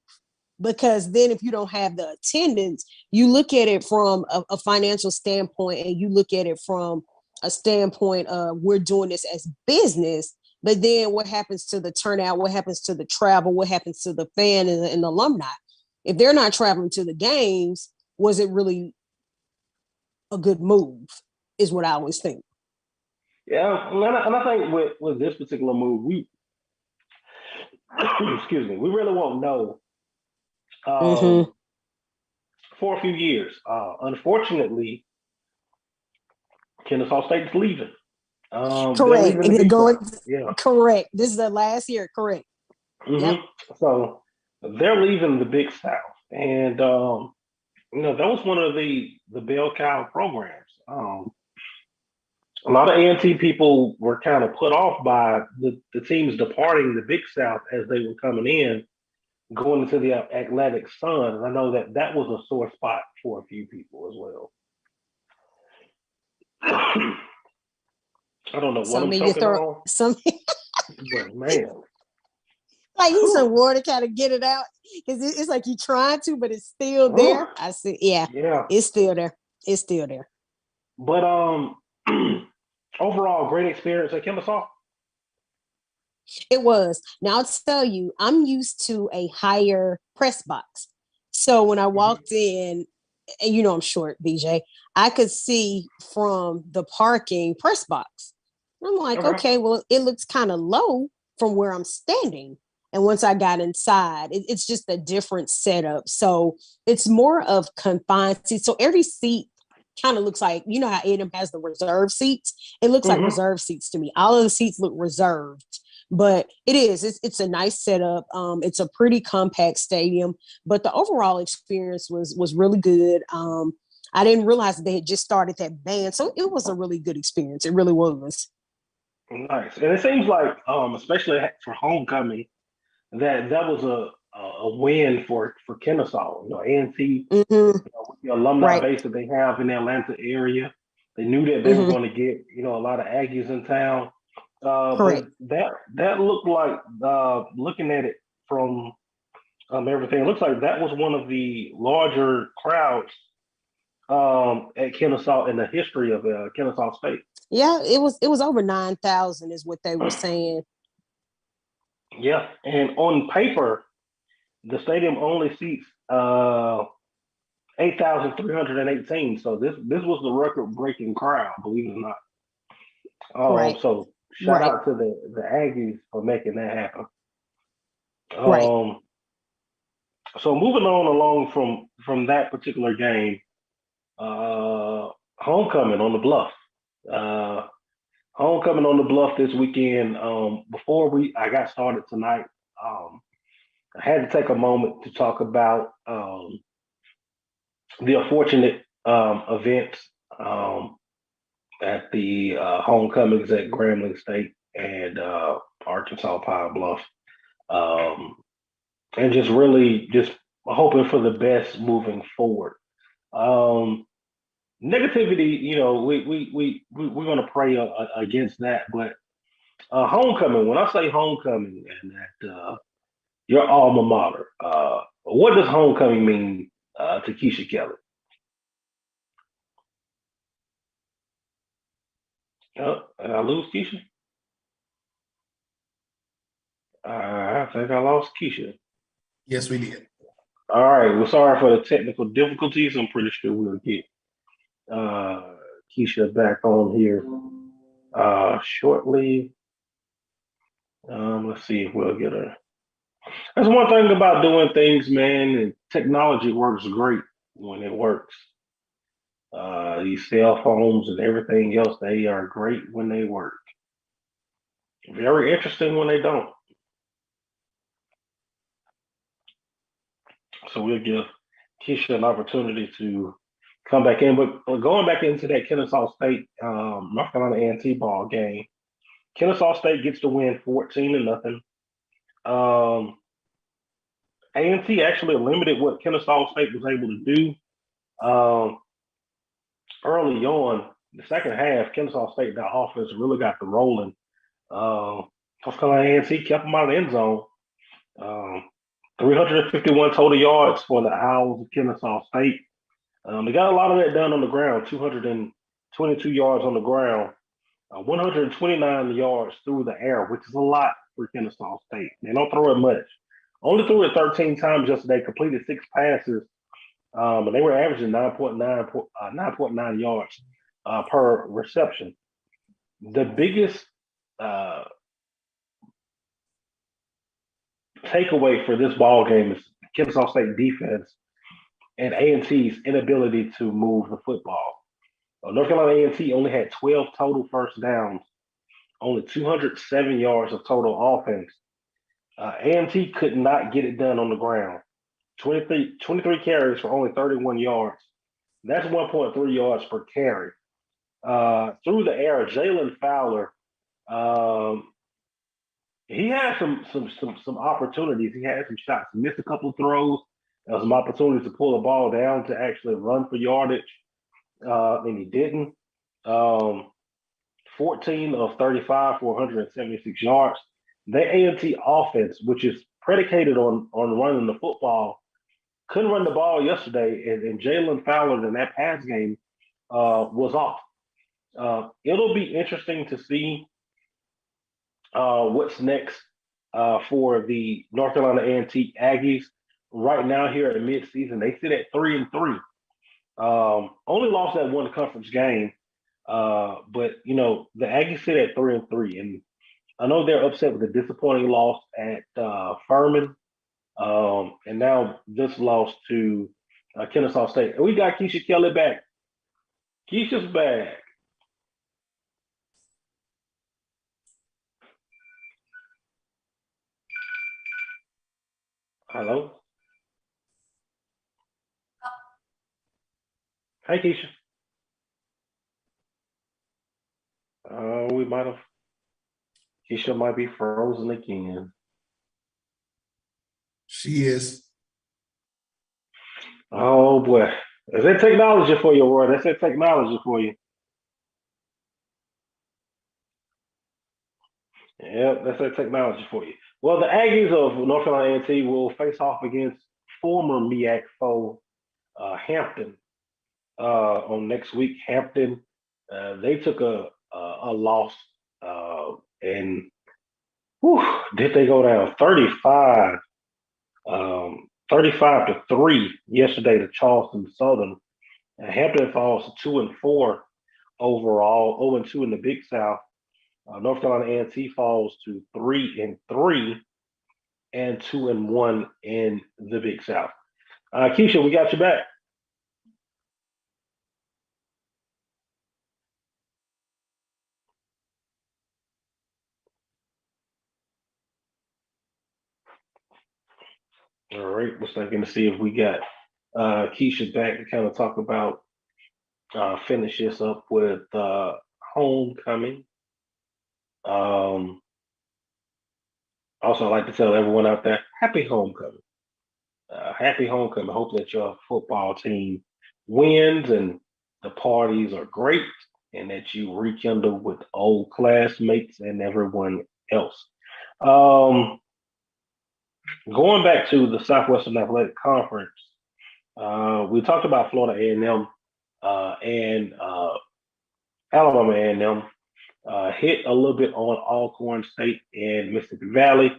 Because then if you don't have the attendance, you look at it from a financial standpoint, and you look at it from a standpoint of we're doing this as business, but then what happens to the turnout? What happens to the travel? What happens to the fan and the alumni? If they're not traveling to the games, was it really a good move is what I always think. Yeah, and I think with this particular move, we excuse me, we really won't know for a few years. Unfortunately, Kennesaw State's leaving. They're Correct. leaving the Big Going South. Yeah. correct. This is the last year. Correct. Yep. So they're leaving the Big South, and that was one of the bell cow programs. A lot of A&T people were kind of put off by the teams departing the Big South as they were coming in, going into the Atlantic Sun. And I know that was a sore spot for a few people as well. I don't know what Some I'm of you choking throw on, some but man, like need some water kind of get it out because it's like you're trying to, but it's still there. I see. Yeah, yeah. it's still there. It's still there. But overall, great experience at Kennesaw. It was. Now I'll tell you, I'm used to a higher press box. So when I walked in, and I'm short, BJ, I could see from the parking press box. I'm like, Okay. okay, well, it looks kind of low from where I'm standing. And once I got inside, it's just a different setup. So it's more of confined seats. So every seat kind of looks like, how Adam has the reserved seats. It looks like reserved seats to me. All of the seats look reserved. But it's a nice setup. It's a pretty compact stadium, but the overall experience was really good. I didn't realize that they had just started that band, so it was a really good experience. It really was. Nice, and it seems like, especially for homecoming, that was a win for Kennesaw. A&T, with the alumni base that they have in the Atlanta area, they knew that they were going to get a lot of Aggies in town. But that looked like, looking at it from everything, it looks like that was one of the larger crowds at Kennesaw in the history of Kennesaw State. Yeah, it was over 9,000 is what they were saying. Yeah, and on paper, the stadium only seats 8,318. So this was the record-breaking crowd, believe it or not. So shout out to the Aggies for making that happen. So moving on along from that particular game, homecoming on the Bluff. Homecoming on the Bluff this weekend. Before I got started tonight, I had to take a moment to talk about the unfortunate events at the homecomings at Grambling State and Arkansas Pine Bluff, and just really just hoping for the best moving forward. Negativity, we're going to pray against that, but homecoming. When I say homecoming, and that your alma mater, what does homecoming mean to Keisha Kelly? Did I lose Keisha? I think I lost Keisha. Yes, we did. All right. Well, sorry for the technical difficulties. I'm pretty sure we'll get Keisha back on here shortly. Let's see if we'll get her. That's one thing about doing things, man. And technology works great when it works. These cell phones and everything else, they are great when they work. Very interesting when they don't. So we'll give Keisha an opportunity to come back in. But going back into that Kennesaw State, North Carolina A&T ball game, Kennesaw State gets the win 14-0. A&T actually limited what Kennesaw State was able to do. Early on, the second half, Kennesaw State, that offense really got them rolling. North Carolina A&T kept them out of the end zone. 351 total yards for the Owls of Kennesaw State. They got a lot of that done on the ground, 222 yards on the ground, 129 yards through the air, which is a lot for Kennesaw State. They don't throw it much. Only threw it 13 times yesterday, completed 6 passes, and they were averaging 9.9 yards per reception. The biggest takeaway for this ball game is Kennesaw State defense and A&T's inability to move the football. North Carolina A&T only had 12 total first downs only 207 yards of total offense. A&T could not get it done on the ground. 23 carries for only 31 yards. That's 1.3 yards per carry. Through the air, Jalen Fowler, um, he had some opportunities. He had some shots, missed a couple of throws. There was some opportunities to pull the ball down to actually run for yardage, and he didn't. Um, 14 of 35 for 176 yards. The A&T offense, which is predicated on running the football, couldn't run the ball yesterday, and Jalen Fowler in that pass game was off. It'll be interesting to see what's next for the North Carolina A&T Aggies. Right now, here at midseason, they sit at 3-3. Only lost that one conference game, but the Aggies sit at 3-3, and I know they're upset with the disappointing loss at Furman, and now this loss to Kennesaw State. And we got Keisha Kelly back. Keisha's back. Hello. Hey, Keisha. We might have. Keisha might be frozen again. She is. Oh boy, is that technology for you, Roy? That's that technology for you. Yep, that's that technology for you. Well, the Aggies of North Carolina A&T will face off against former MEAC foe Hampton on next week. Hampton, they took a loss, and did they go down 35 to 3 yesterday to Charleston Southern. Hampton falls to 2-4 overall, 0-2 in the Big South. North Carolina A&T falls to 3-3 and 2-1 in the Big South. Keisha, we got you back. All right, we're looking to see if we got Keisha back to kind of talk about finish this up with homecoming. Also, I'd like to tell everyone out there, happy homecoming. Happy homecoming. Hope that your football team wins and the parties are great and that you rekindle with old classmates and everyone else. Going back to the Southwestern Athletic Conference, we talked about Florida A&M and Alabama A&M. Hit a little bit on Alcorn State and Mississippi Valley.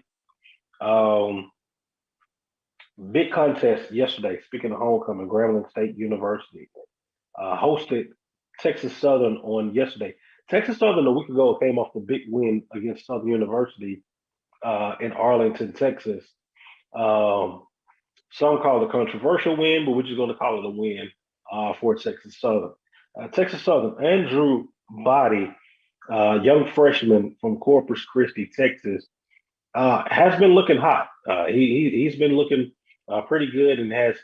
Big contest yesterday. Speaking of homecoming, Grambling State University hosted Texas Southern on yesterday. Texas Southern a week ago came off the big win against Southern University in Arlington, Texas. Some call it a controversial win, but we're just going to call it a win for Texas Southern. Texas Southern, Andrew Body, young freshman from Corpus Christi, Texas, has been looking hot. He's been looking pretty good and has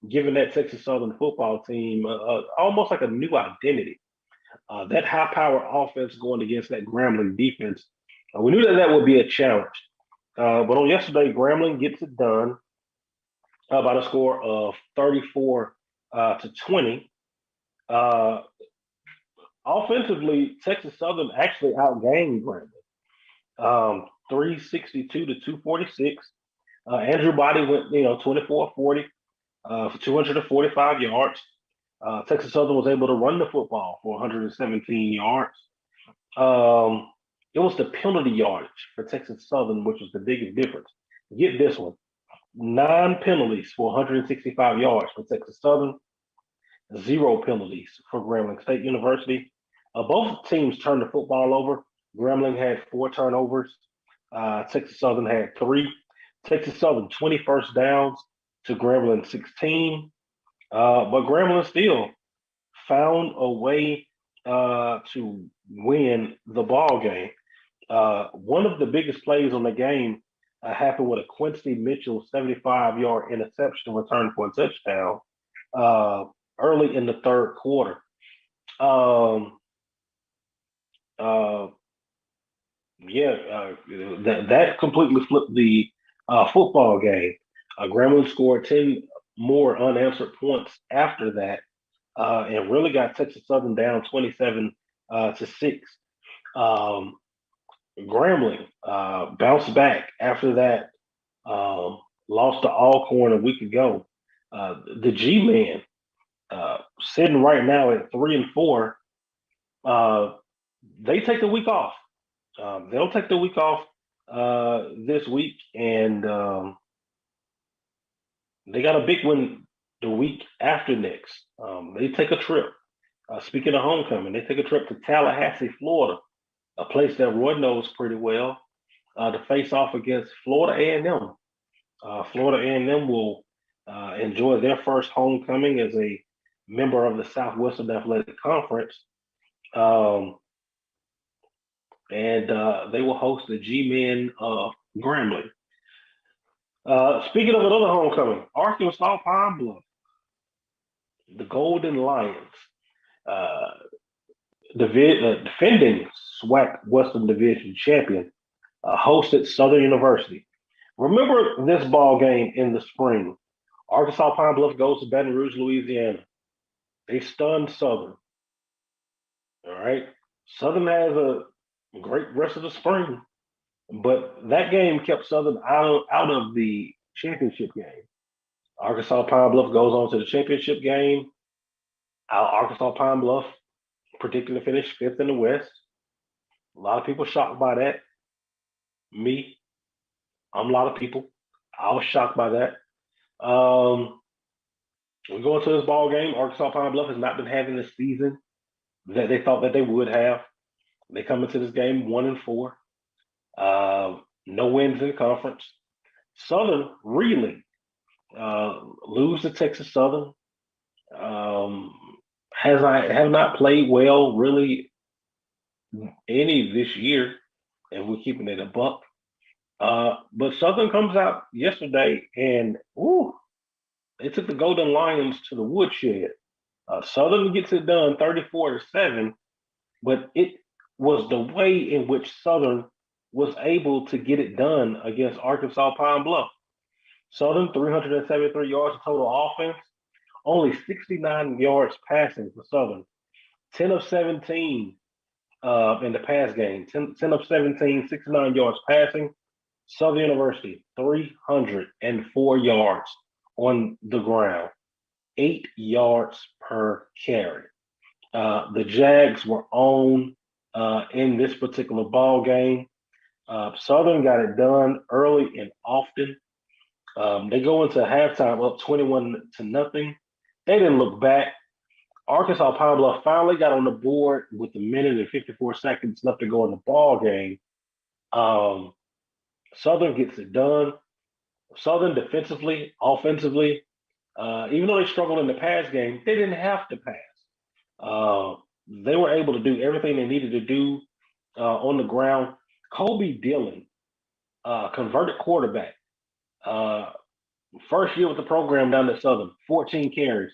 given that Texas Southern football team almost like a new identity. That high-power offense going against that Grambling defense, we knew that would be a challenge. But on yesterday, Grambling gets it done by the score of 34-20. Offensively, Texas Southern actually outgained Grambling, 362-246. Andrew Body went, 24-40 for 245 yards. Texas Southern was able to run the football for 117 yards. It was the penalty yardage for Texas Southern, which was the biggest difference. Get this one. 9 penalties for 165 yards for Texas Southern. 0 penalties for Grambling State University. Both teams turned the football over. Grambling had 4 turnovers. Texas Southern had 3. Texas Southern 20 first downs to Grambling 16. But Grambling still found a way to win the ball game. One of the biggest plays on the game happened with a Quincy Mitchell 75-yard interception return for a touchdown uh, early in the third quarter. Um, uh, yeah, that completely flipped the football game. Grambling scored 10 more unanswered points after that, and really got Texas Southern down 27 to 6. Um, Grambling bounced back after that. Lost to Alcorn a week ago. The G Men sitting right now at 3-4. Uh, they take the week off. They'll take the week off this week, and they got a big one the week after next. They take a trip. Speaking of homecoming, they take a trip to Tallahassee, Florida, a place that Roy knows pretty well, to face off against Florida A&M. Florida A&M will enjoy their first homecoming as a member of the Southwestern Athletic Conference, um, and they will host the G-Men of Grambling. Speaking of another homecoming, Arkansas Pine Bluff, the Golden Lions, uh, defending SWAC Western Division champion, hosted Southern University. Remember this ball game in the spring. Arkansas Pine Bluff goes to Baton Rouge, Louisiana. They stunned Southern. All right. Southern has a great rest of the spring, but that game kept Southern out of the championship game. Arkansas Pine Bluff goes on to the championship game. Arkansas Pine Bluff predicting to finish fifth in the West. A lot of people shocked by that. Me, I'm a lot of people. I was shocked by that. We go into this ball game. Arkansas Pine Bluff has not been having the season that they thought that they would have. They come into this game 1-4. No wins in the conference. Southern reeling. Lose to Texas Southern. Have not played well really any this year, and we're keeping it a buck. But Southern comes out yesterday and they took the Golden Lions to the woodshed. Southern gets it done 34-7, but it was the way in which Southern was able to get it done against Arkansas Pine Bluff. Southern 373 yards of total offense, only 69 yards passing for Southern. 10 of 17 in the pass game. 10 of 17, 69 yards passing. Southern University, 304 yards on the ground, 8 yards per carry. The Jags were on in this particular ball game. Southern got it done early and often. They go into halftime up 21-0. They didn't look back. Arkansas Pine Bluff finally got on the board with a minute and 54 seconds left to go in the ball game. Southern gets it done. Southern defensively, offensively, even though they struggled in the pass game, they didn't have to pass. They were able to do everything they needed to do on the ground. Kobe Dillon, converted quarterback, first year with the program down at Southern, 14 carries,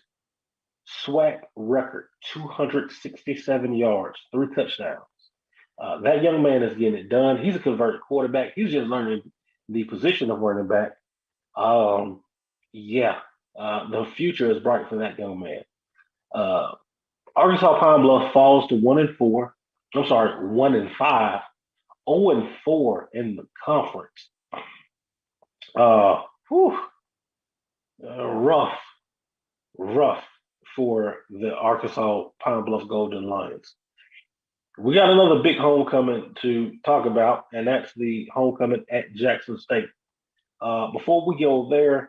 SWAC record, 267 yards, 3 touchdowns. That young man is getting it done. He's a converted quarterback. He's just learning the position of running back. The future is bright for that young man. Arkansas Pine Bluff falls to 1-4. I'm sorry, 1-5, 0-4 in the conference. Rough for the Arkansas Pine Bluff Golden Lions. We got another big homecoming to talk about, and that's the homecoming at Jackson State. Before we go there,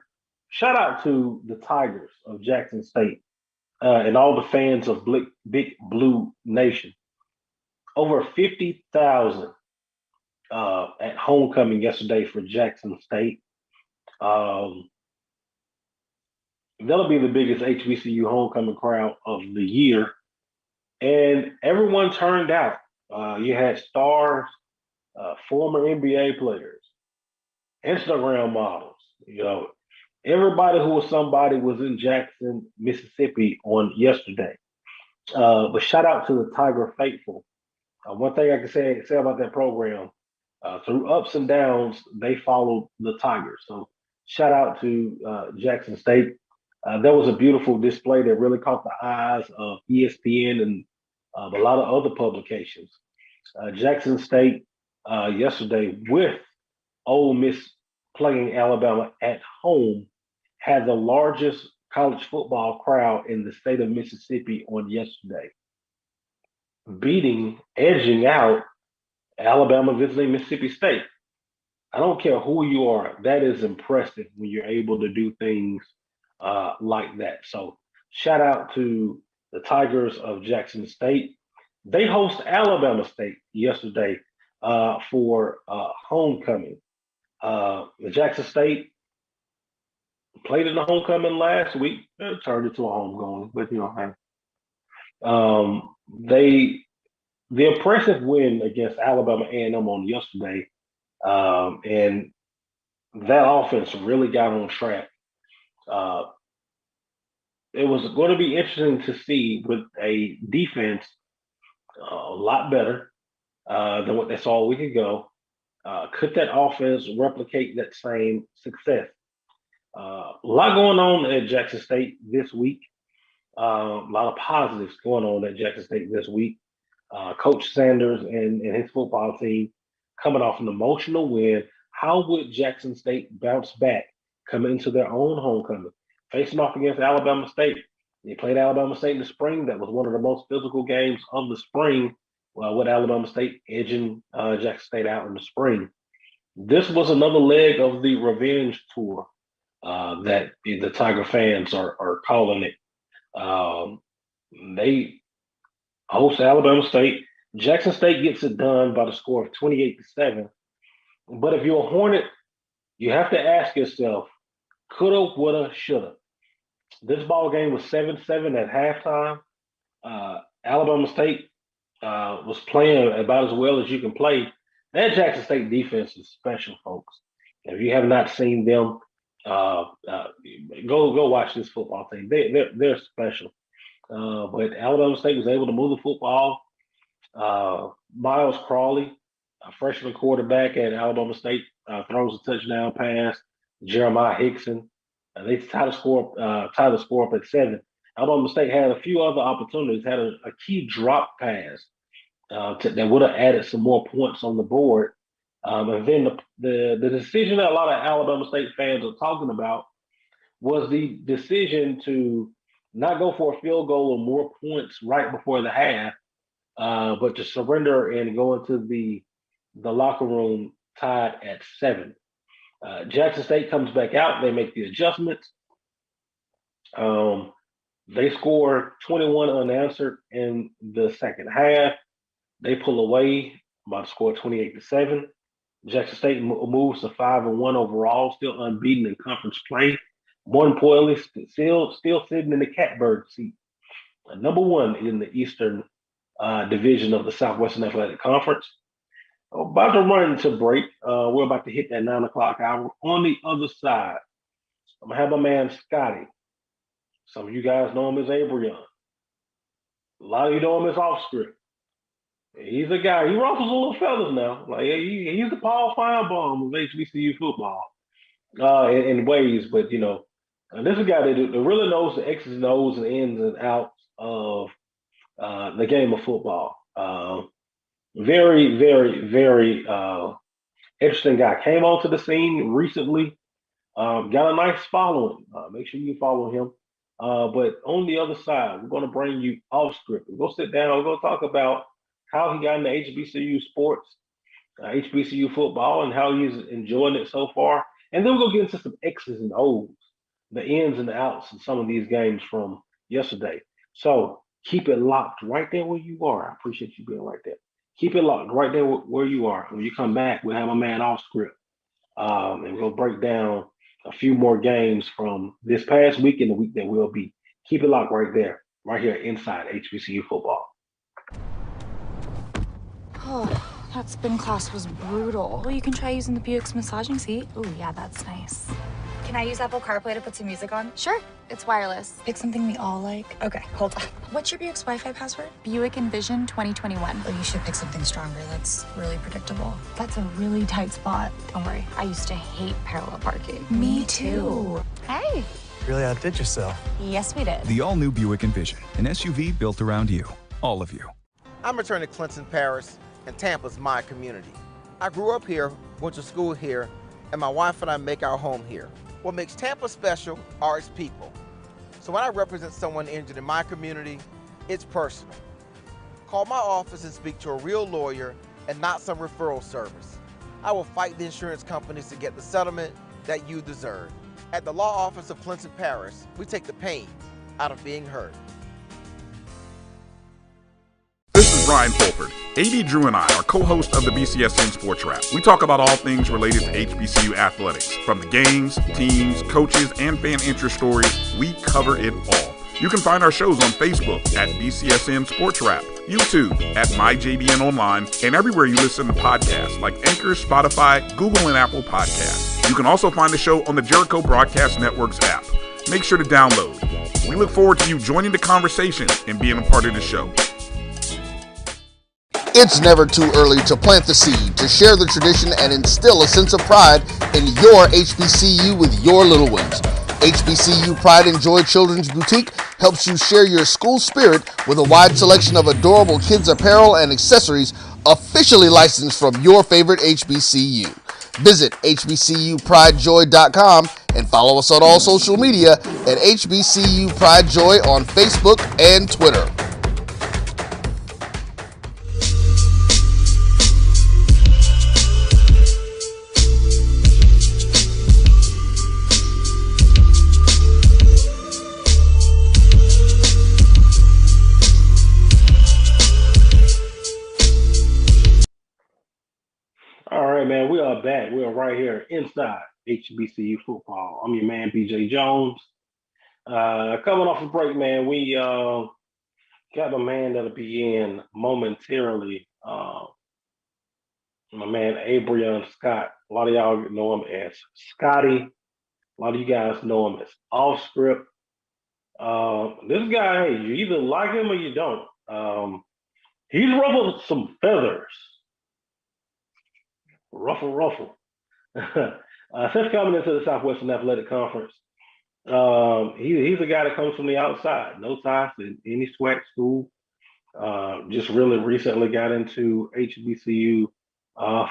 shout out to the Tigers of Jackson State and all the fans of Big Blue Nation. Over 50,000 at homecoming yesterday for Jackson State. That'll be the biggest HBCU homecoming crowd of the year. And everyone turned out. You had stars former NBA players, Instagram models. Everybody who was somebody was in Jackson, Mississippi on yesterday. But shout out to the Tiger faithful. One thing I can say about that program, through ups and downs, they followed the Tigers. So shout out to Jackson State. That was a beautiful display that really caught the eyes of ESPN and a lot of other publications. Jackson State yesterday with Ole Miss playing Alabama at home had the largest college football crowd in the state of Mississippi on yesterday, edging out Alabama visiting Mississippi State. I don't care who you are, that is impressive when you're able to do things like that. So, shout out to the Tigers of Jackson State. They host Alabama State yesterday for homecoming. The Jackson State played in the homecoming last week. It turned into a homegoing, but hey. The impressive win against Alabama A&M on yesterday, and that offense really got on track. It was going to be interesting to see with a defense a lot better than what they saw a week ago. Could that offense replicate that same success? A lot going on at Jackson State this week. A lot of positives going on at Jackson State this week. Coach Sanders and his football team coming off an emotional win. How would Jackson State bounce back coming into their own homecoming? Facing off against Alabama State. They played Alabama State in the spring. That was one of the most physical games of the spring, with Alabama State edging Jackson State out in the spring. This was another leg of the revenge tour that the Tiger fans are calling it. They host Alabama State. Jackson State gets it done by the score of 28-7. But if you're a Hornet, you have to ask yourself, coulda, woulda, shoulda. This ball game was 7-7 at halftime. Alabama State was playing about as well as you can play. That Jackson State defense is special, folks. If you have not seen them, go watch this football team. They're special. But Alabama State was able to move the football. Miles Crawley, a freshman quarterback at Alabama State, throws a touchdown pass. Jeremiah Hickson, they tie the score up at 7. Alabama State had a few other opportunities. Had a key drop pass that would have added some more points on the board. And then the decision that a lot of Alabama State fans are talking about was the decision to not go for a field goal or more points right before the half, but to surrender and go into the locker room tied at 7. Jackson State comes back out. They make the adjustments. They score 21 unanswered in the second half. They pull away by the score 28-7. Jackson State moves to 5-1 overall, still unbeaten in conference play. More importantly, still sitting in the catbird seat. Number 1 in the Eastern Division of the Southwestern Athletic Conference. About to run to break. We're about to hit that 9 o'clock hour. On the other side, I'm going to have my man Scotty. Some of you guys know him as Abrion. A lot of you know him as Off Script. He's a guy. He ruffles a little feathers now. Like he's the Paul Finebaum of HBCU football in ways. But this is a guy that really knows the X's and O's and ins and outs of the game of football. Very, very, very interesting guy. Came onto the scene recently. Got a nice following. Make sure you follow him. But on the other side, we're going to bring you Off Script. We're going to sit down. We're going to talk about how he got into HBCU sports, HBCU football, and how he's enjoying it so far. And then we're going to get into some X's and O's, the ins and the outs in some of these games from yesterday. So keep it locked right there where you are. I appreciate you being right there. Keep it locked right there where you are. When you come back, we'll have a man Off Script. And we're going to break down a few more games from this past week and the week that will be. Keep it locked right there, right here inside HBCU football. Oh, That spin class was brutal. Well, you can try using the Buick's massaging seat. Ooh, yeah, that's nice. Can I use Apple CarPlay to put some music on? Sure, it's wireless. Pick something we all like. Okay, hold on. What's your Buick's Wi-Fi password? Buick Envision 2021. Oh, you should pick something stronger. That's really predictable. That's a really tight spot. Don't worry, I used to hate parallel parking. Me too. Hey. Really outdid yourself. Yes, we did. The all-new Buick Envision, an SUV built around you, all of you. I'm returning to Clinton Paris, and Tampa's my community. I grew up here, went to school here, and my wife and I make our home here. What makes Tampa special are its people. So when I represent someone injured in my community, it's personal. Call my office and speak to a real lawyer and not some referral service. I will fight the insurance companies to get the settlement that you deserve. At the law office of Clinton Paris, we take the pain out of being hurt. This is Ryan Fulford. AD Drew and I are co-hosts of the BCSN Sports Wrap. We talk about all things related to HBCU athletics. From the games, teams, coaches, and fan interest stories, we cover it all. You can find our shows on Facebook at BCSN Sports Wrap, YouTube at MyJBN Online, and everywhere you listen to podcasts like Anchor, Spotify, Google, and Apple Podcasts. You can also find the show on the Jericho Broadcast Network's app. Make sure to download. We look forward to you joining the conversation and being a part of the show. It's never too early to plant the seed, to share the tradition, and instill a sense of pride in your HBCU with your little ones. HBCU Pride and Joy Children's Boutique helps you share your school spirit with a wide selection of adorable kids' apparel and accessories officially licensed from your favorite HBCU. Visit hbcupridejoy.com and follow us on all social media at HBCU Pride Joy on Facebook and Twitter. All right, man, we are back. We are right here inside HBCU football. I'm your man, BJ Jones. Coming off the break, man, we got a man that'll be in momentarily. My man, Abrion Scott. A lot of y'all know him as Scotty. A lot of you guys know him as Off Script. This guy, hey, you either like him or you don't. He's ruffled some feathers. Ruffle. Since coming into the Southwestern Athletic Conference, he's a guy that comes from the outside, no ties to any SWAC school. Just really recently got into HBCU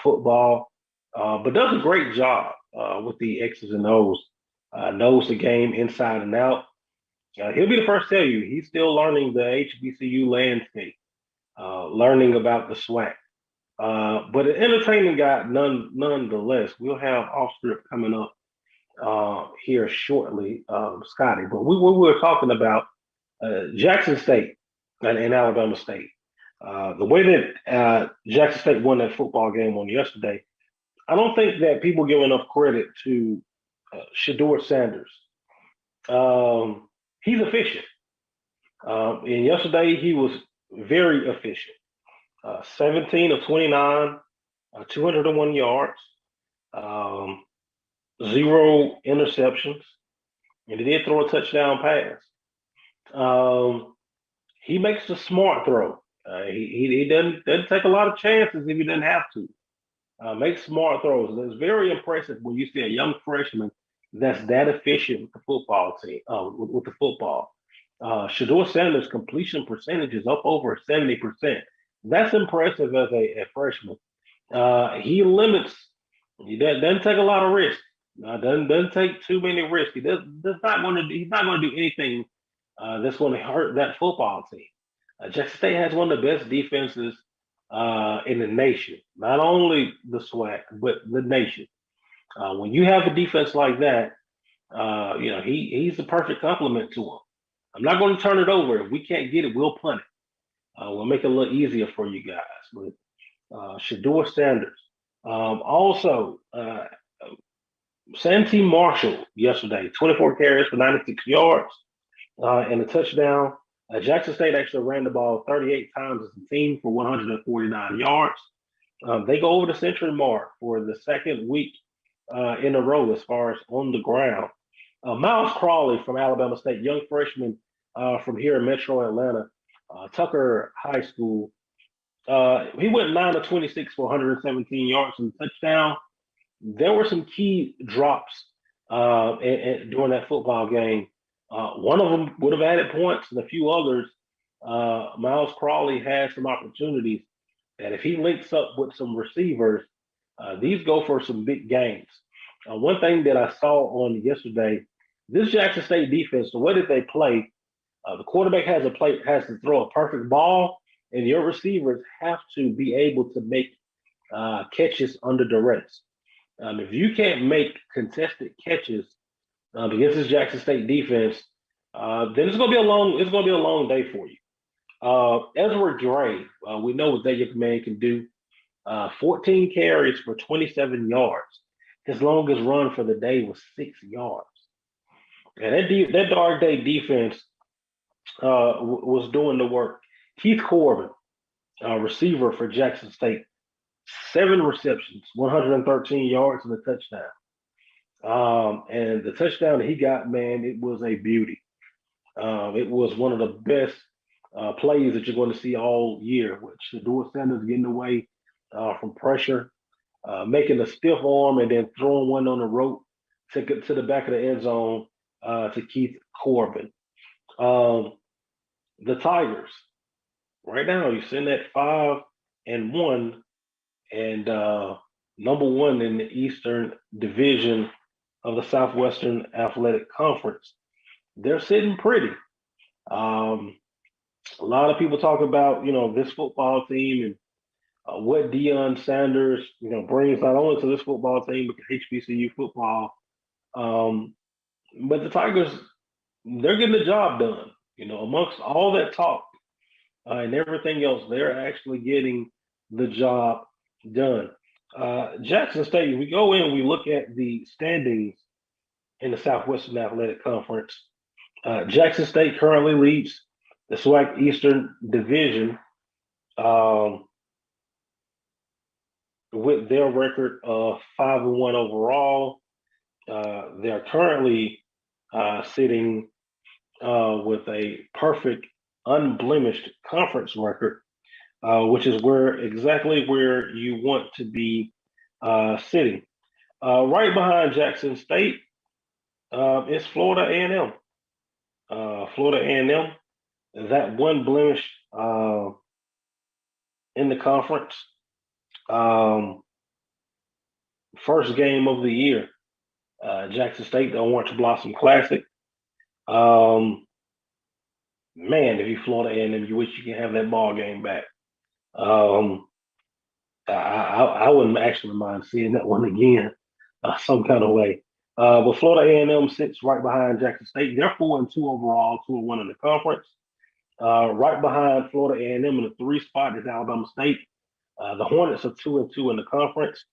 football, but does a great job with the X's and O's. Knows the game inside and out. He'll be the first to tell you he's still learning the HBCU landscape, learning about the SWAC. But an entertaining guy nonetheless. We'll have Off Script coming up here shortly, Scotty. But we were talking about Jackson State and Alabama State. The way that Jackson State won that football game on yesterday, I don't think that people give enough credit to Shedeur Sanders. He's efficient. And yesterday he was very efficient. 17 of 29, 201 yards, 0 interceptions, and he did throw a touchdown pass. He makes a smart throw. He doesn't take a lot of chances if he doesn't have to. Makes smart throws. And it's very impressive when you see a young freshman that's that efficient with the football team, with the football. Shedeur Sanders' completion percentage is up over 70%. That's impressive as a freshman. He doesn't take a lot of risks. Doesn't take too many risks. He's not going to do anything that's going to hurt that football team. Jackson State has one of the best defenses in the nation. Not only the SWAC, but the nation. When you have a defense like that, he's the perfect complement to him. I'm not going to turn it over. If we can't get it, we'll punt it. We'll make it a little easier for you guys. But Shedeur Sanders. Also, Santee Marshall yesterday, 24 carries for 96 yards and a touchdown. Jackson State actually ran the ball 38 times as a team for 149 yards. They go over the century mark for the second week in a row as far as on the ground. Miles Crawley from Alabama State, young freshman from here in Metro Atlanta, Tucker High School. He went 9 of 26 for 117 yards and a touchdown. There were some key drops during that football game. One of them would have added points, and a few others. Miles Crawley has some opportunities that if he links up with some receivers, these go for some big games. One thing that I saw on yesterday, this Jackson State defense, the way that they play, the quarterback has to throw a perfect ball, and your receivers have to be able to make catches under duress. If you can't make contested catches against this Jackson State defense, then it's gonna be a long day for you. Ezra Gray, we know what that young man can do. 14 carries for 27 yards. His longest run for the day was 6 yards. And that Dark Day defense was doing the work. Keith Corbin, receiver for Jackson State, 7 receptions, 113 yards, and a touchdown. And the touchdown that he got, man, it was a beauty. It was one of the best plays that you're going to see all year, with Shador Sanders getting away from pressure, making a stiff arm, and then throwing one on the rope to the back of the end zone to Keith Corbin. The Tigers, right now, you're sitting at 5-1, and number one in the Eastern Division of the Southwestern Athletic Conference. They're sitting pretty. A lot of people talk about, this football team and what Deion Sanders, brings not only to this football team, but to HBCU football. But the Tigers, they're getting the job done. Amongst all that talk and everything else, they're actually getting the job done. Jackson State, we go in, we look at the standings in the Southwestern Athletic Conference. Jackson State currently leads the SWAC Eastern Division with their record of 5-1 overall. They're currently sitting with a perfect, unblemished conference record, which is exactly where you want to be sitting. Right behind Jackson State is Florida A&M. Florida A&M, that one blemish in the conference. First game of the year, Jackson State, the Orange Blossom Classic. Man, if you Florida A&M, you wish you can have that ball game back. I wouldn't actually mind seeing that one again, some kind of way. But Florida A&M sits right behind Jackson State. They're 4-2 overall, 2-1 in the conference. Right behind Florida A&M in the 3 spot is Alabama State. The Hornets are 2-2 in the conference,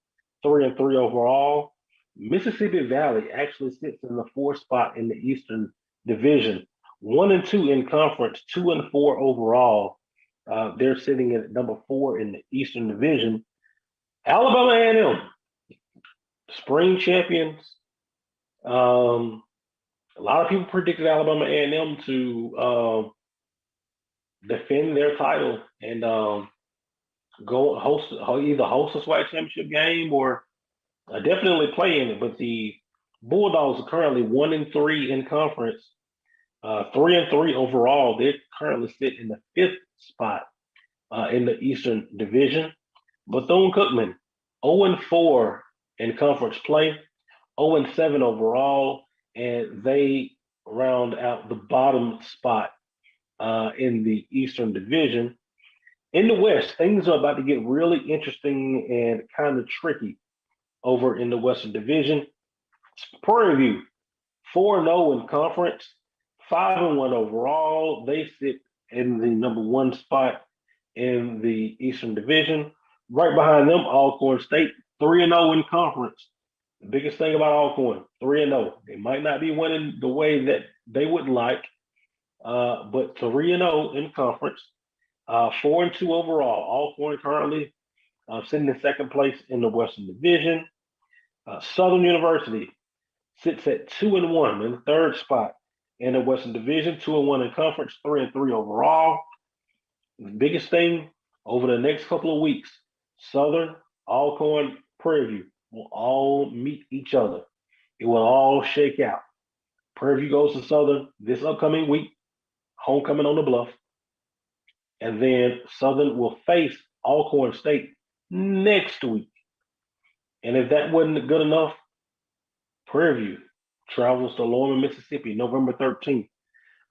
3-3 overall. Mississippi Valley actually sits in the 4 spot in the Eastern Division, 1-2 in conference, 2-4 overall. They're sitting at number 4 in the Eastern Division. Alabama A&M, spring champions. A lot of people predicted Alabama A&M to defend their title and go either host a SWAC championship game or definitely play in it. But the Bulldogs are currently 1-3 in conference, 3-3 overall. They currently sit in the 5th spot in the Eastern Division. Bethune-Cookman, 0-4 in conference play, 0-7 overall, and they round out the bottom spot in the Eastern Division. In the West, things are about to get really interesting and kind of tricky over in the Western Division. Prairie View, 4-0 in conference, 5-1 overall. They sit in the number 1 spot in the Eastern Division. Right behind them, Alcorn State, 3-0 in conference. The biggest thing about Alcorn, 3-0. They might not be winning the way that they would like, but 3-0 in conference, 4-2 overall. Alcorn currently sitting in second place in the Western Division. Southern University sits at 2-1 in the third spot in the Western Division, 2-1 in conference, 3-3 overall. The biggest thing over the next couple of weeks, Southern, Alcorn, Prairie View will all meet each other. It will all shake out. Prairie View goes to Southern this upcoming week, homecoming on the Bluff, and then Southern will face Alcorn State next week. And if that wasn't good enough, Prairie View travels to Lorman, Mississippi, November 13th.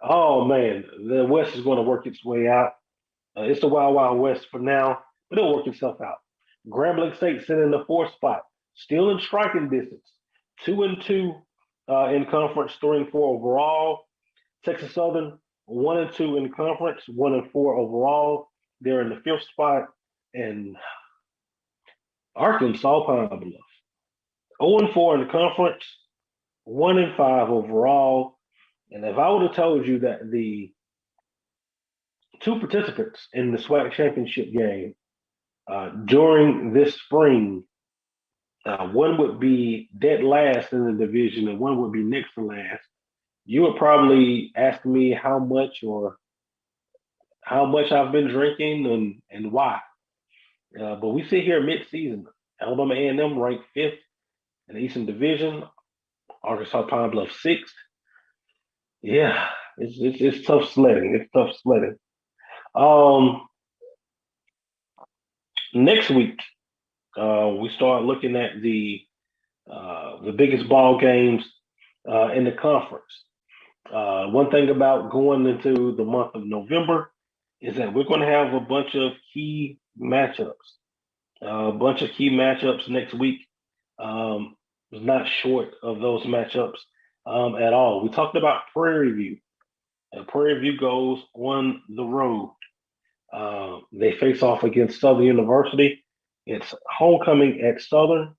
Oh man, the West is going to work its way out. It's the Wild Wild West for now, but it'll work itself out. Grambling State sitting in the fourth spot, still in striking distance, 2-2 in conference, 3-4 overall. Texas Southern 1-2 in conference, 1-4 overall. They're in the fifth spot, and Arkansas Pine Bluff 0-4 in the conference, 1-5 overall. And if I would have told you that the two participants in the SWAC championship game during this spring, one would be dead last in the division and one would be next to last, you would probably ask me how much I've been drinking and why. But we sit here mid-season. Alabama A&M ranked fifth in the Eastern Division. Arkansas Pine Bluff sixth. Yeah, it's tough sledding. It's tough sledding. Next week, we start looking at the biggest ball games in the conference. One thing about going into the month of November is that we're going to have a bunch of key matchups. Next week. Not short of those matchups at all. We talked about Prairie View. Prairie View goes on the road. They face off against Southern University. It's homecoming at Southern.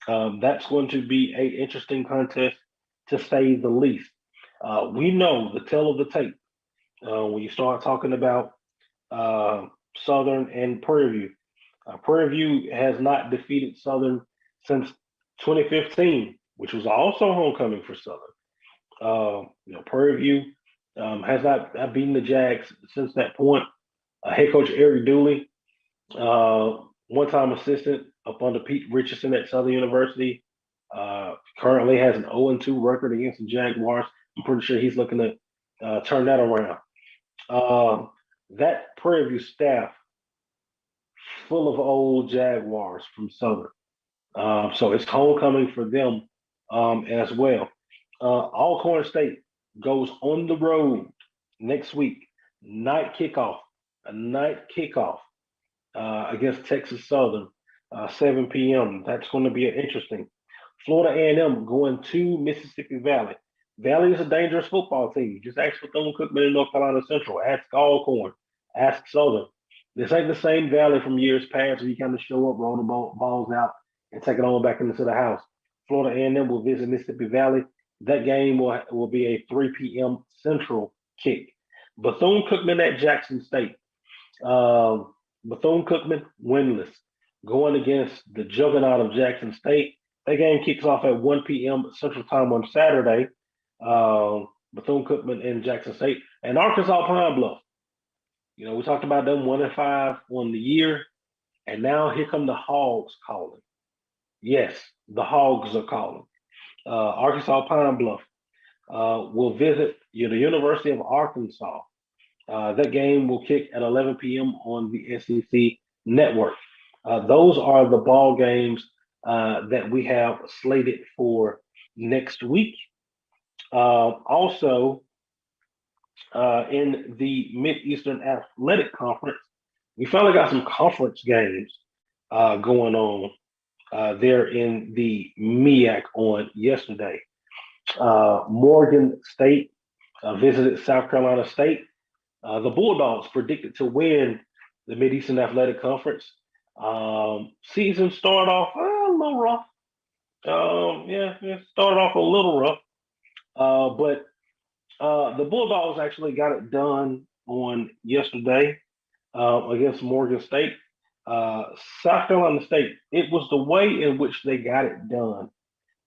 That's going to be an interesting contest, to say the least. We know the tale of the tape when you start talking about Southern and Prairie View. Prairie View has not defeated Southern since 2015, which was also homecoming for Southern. Prairie View has not beaten the Jags since that point. Head coach Eric Dooley, one-time assistant up under Pete Richardson at Southern University, currently has an 0-2 record against the Jaguars. I'm pretty sure he's looking to turn that around. That Prairie View staff full of old Jaguars from Southern. So it's homecoming for them as well. Alcorn State goes on the road next week, night kickoff against Texas Southern, 7 p.m. That's going to be interesting. Florida A&M going to Mississippi Valley. Valley is a dangerous football team. Just ask for Bethune-Cookman in North Carolina Central. Ask Alcorn. Ask Southern. This ain't the same Valley from years past where you kind of show up, roll the balls out, and take it on back into the house. Florida A&M will visit Mississippi Valley. That game will be a 3 p.m. Central kick. Bethune-Cookman at Jackson State. Bethune-Cookman winless, going against the juggernaut of Jackson State. That game kicks off at 1 p.m. Central Time on Saturday. Bethune-Cookman and Jackson State. And Arkansas Pine Bluff. We talked about them 1-5 on the year, and now here come the Hogs calling. Yes, the Hogs are calling. Arkansas Pine Bluff will visit the University of Arkansas. That game will kick at 11 p.m. on the SEC network. Those are the ball games that we have slated for next week. Also, in the Mid-Eastern Athletic Conference, we finally got some conference games going on there in the MEAC on yesterday. Morgan State visited South Carolina State. The Bulldogs predicted to win the Mid-Eastern Athletic Conference. Season started off a little rough. It started off a little rough. But the Bulldogs actually got it done on yesterday against Morgan State. Uh, South Carolina State, it was the way in which they got it done.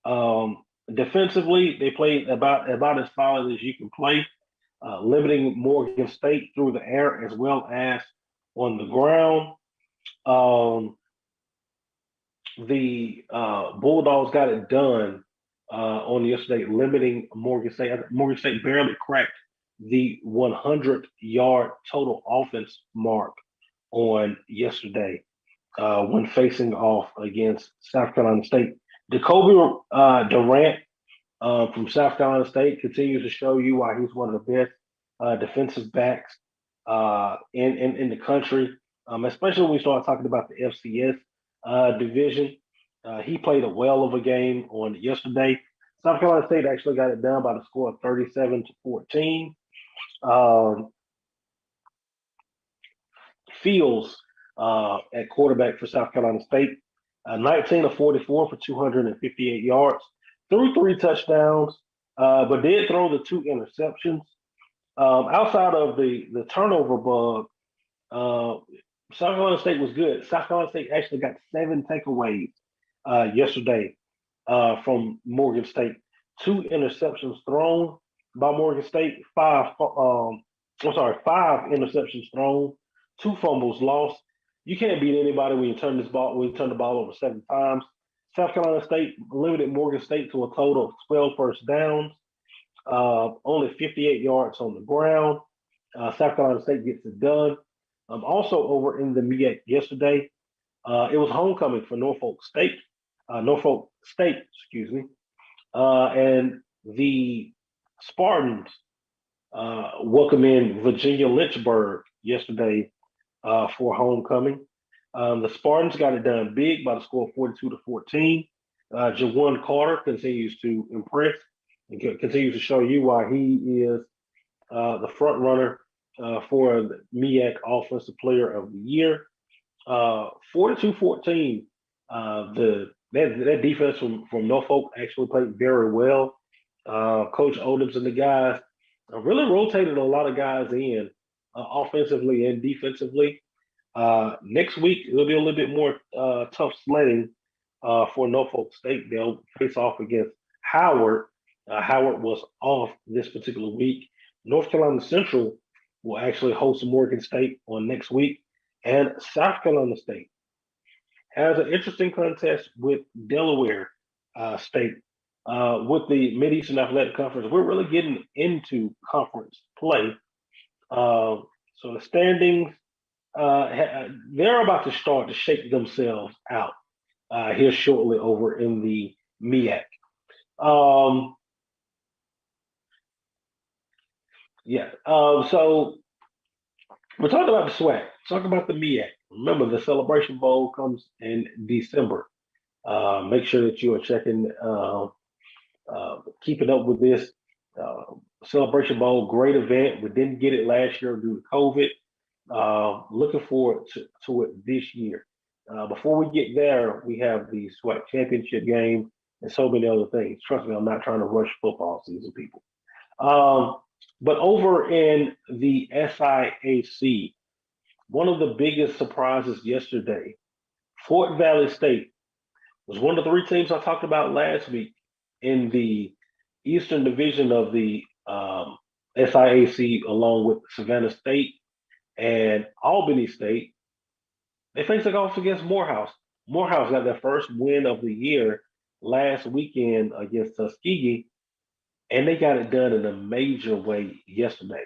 Um, Defensively, they played about as solid as you can play, limiting Morgan State through the air as well as on the ground. Um, the Bulldogs got it done on yesterday, limiting Morgan State. Morgan State barely cracked the 100-yard total offense mark on yesterday when facing off against South Carolina State. Jacoby Durant from South Carolina State continues to show you why he's one of the best defensive backs in the country, especially when we start talking about the FCS division. He played a well of a game on yesterday. South Carolina State actually got it done by the score of 37-14. Um, Fields at quarterback for South Carolina State, 19 of 44 for 258 yards, threw 3 touchdowns, but did throw the 2 interceptions. Outside of the turnover bug, uh, South Carolina State was good. South Carolina State actually got 7 takeaways yesterday from Morgan State. 2 interceptions thrown by Morgan State. Five interceptions thrown. 2 fumbles lost. You can't beat anybody when you turn the ball over 7 times. South Carolina State limited Morgan State to a total of 12 first downs, only 58 yards on the ground. South Carolina State gets it done. Also over in the MEAC yesterday, it was homecoming for Norfolk State. Norfolk State, excuse me. And the Spartans welcome in Virginia Lynchburg yesterday for homecoming. The Spartans got it done big by the score of 42-14. Jawan Carter continues to impress and continues to show you why he is the front runner for the MEAC Offensive Player of the Year. 42-14. That defense from Norfolk actually played very well. Coach Odoms and the guys really rotated a lot of guys in offensively and defensively. Next week it'll be a little bit more tough sledding for Norfolk State. They'll face off against Howard. Howard was off this particular week. North Carolina Central will actually host Morgan State on next week, and South Carolina State has an interesting contest with Delaware State. With the Mid-Eastern Athletic Conference, we're really getting into conference play. So the standings, they're about to start to shake themselves out here shortly over in the MEAC. So we're talking about the SWAC. Talk about the MEAC. Remember, the Celebration Bowl comes in December. Make sure that you are checking, keeping up with this. Celebration Bowl, great event. We didn't get it last year due to COVID. Looking forward to it this year. Before we get there, we have the SWAC championship game and so many other things. Trust me, I'm not trying to rush football season, people. But over in the SIAC, one of the biggest surprises yesterday, Fort Valley State was one of the 3 teams I talked about last week in the Eastern Division of the SIAC, along with Savannah State and Albany State. They faced off against Morehouse. Morehouse got their first win of the year last weekend against Tuskegee, and they got it done in a major way yesterday.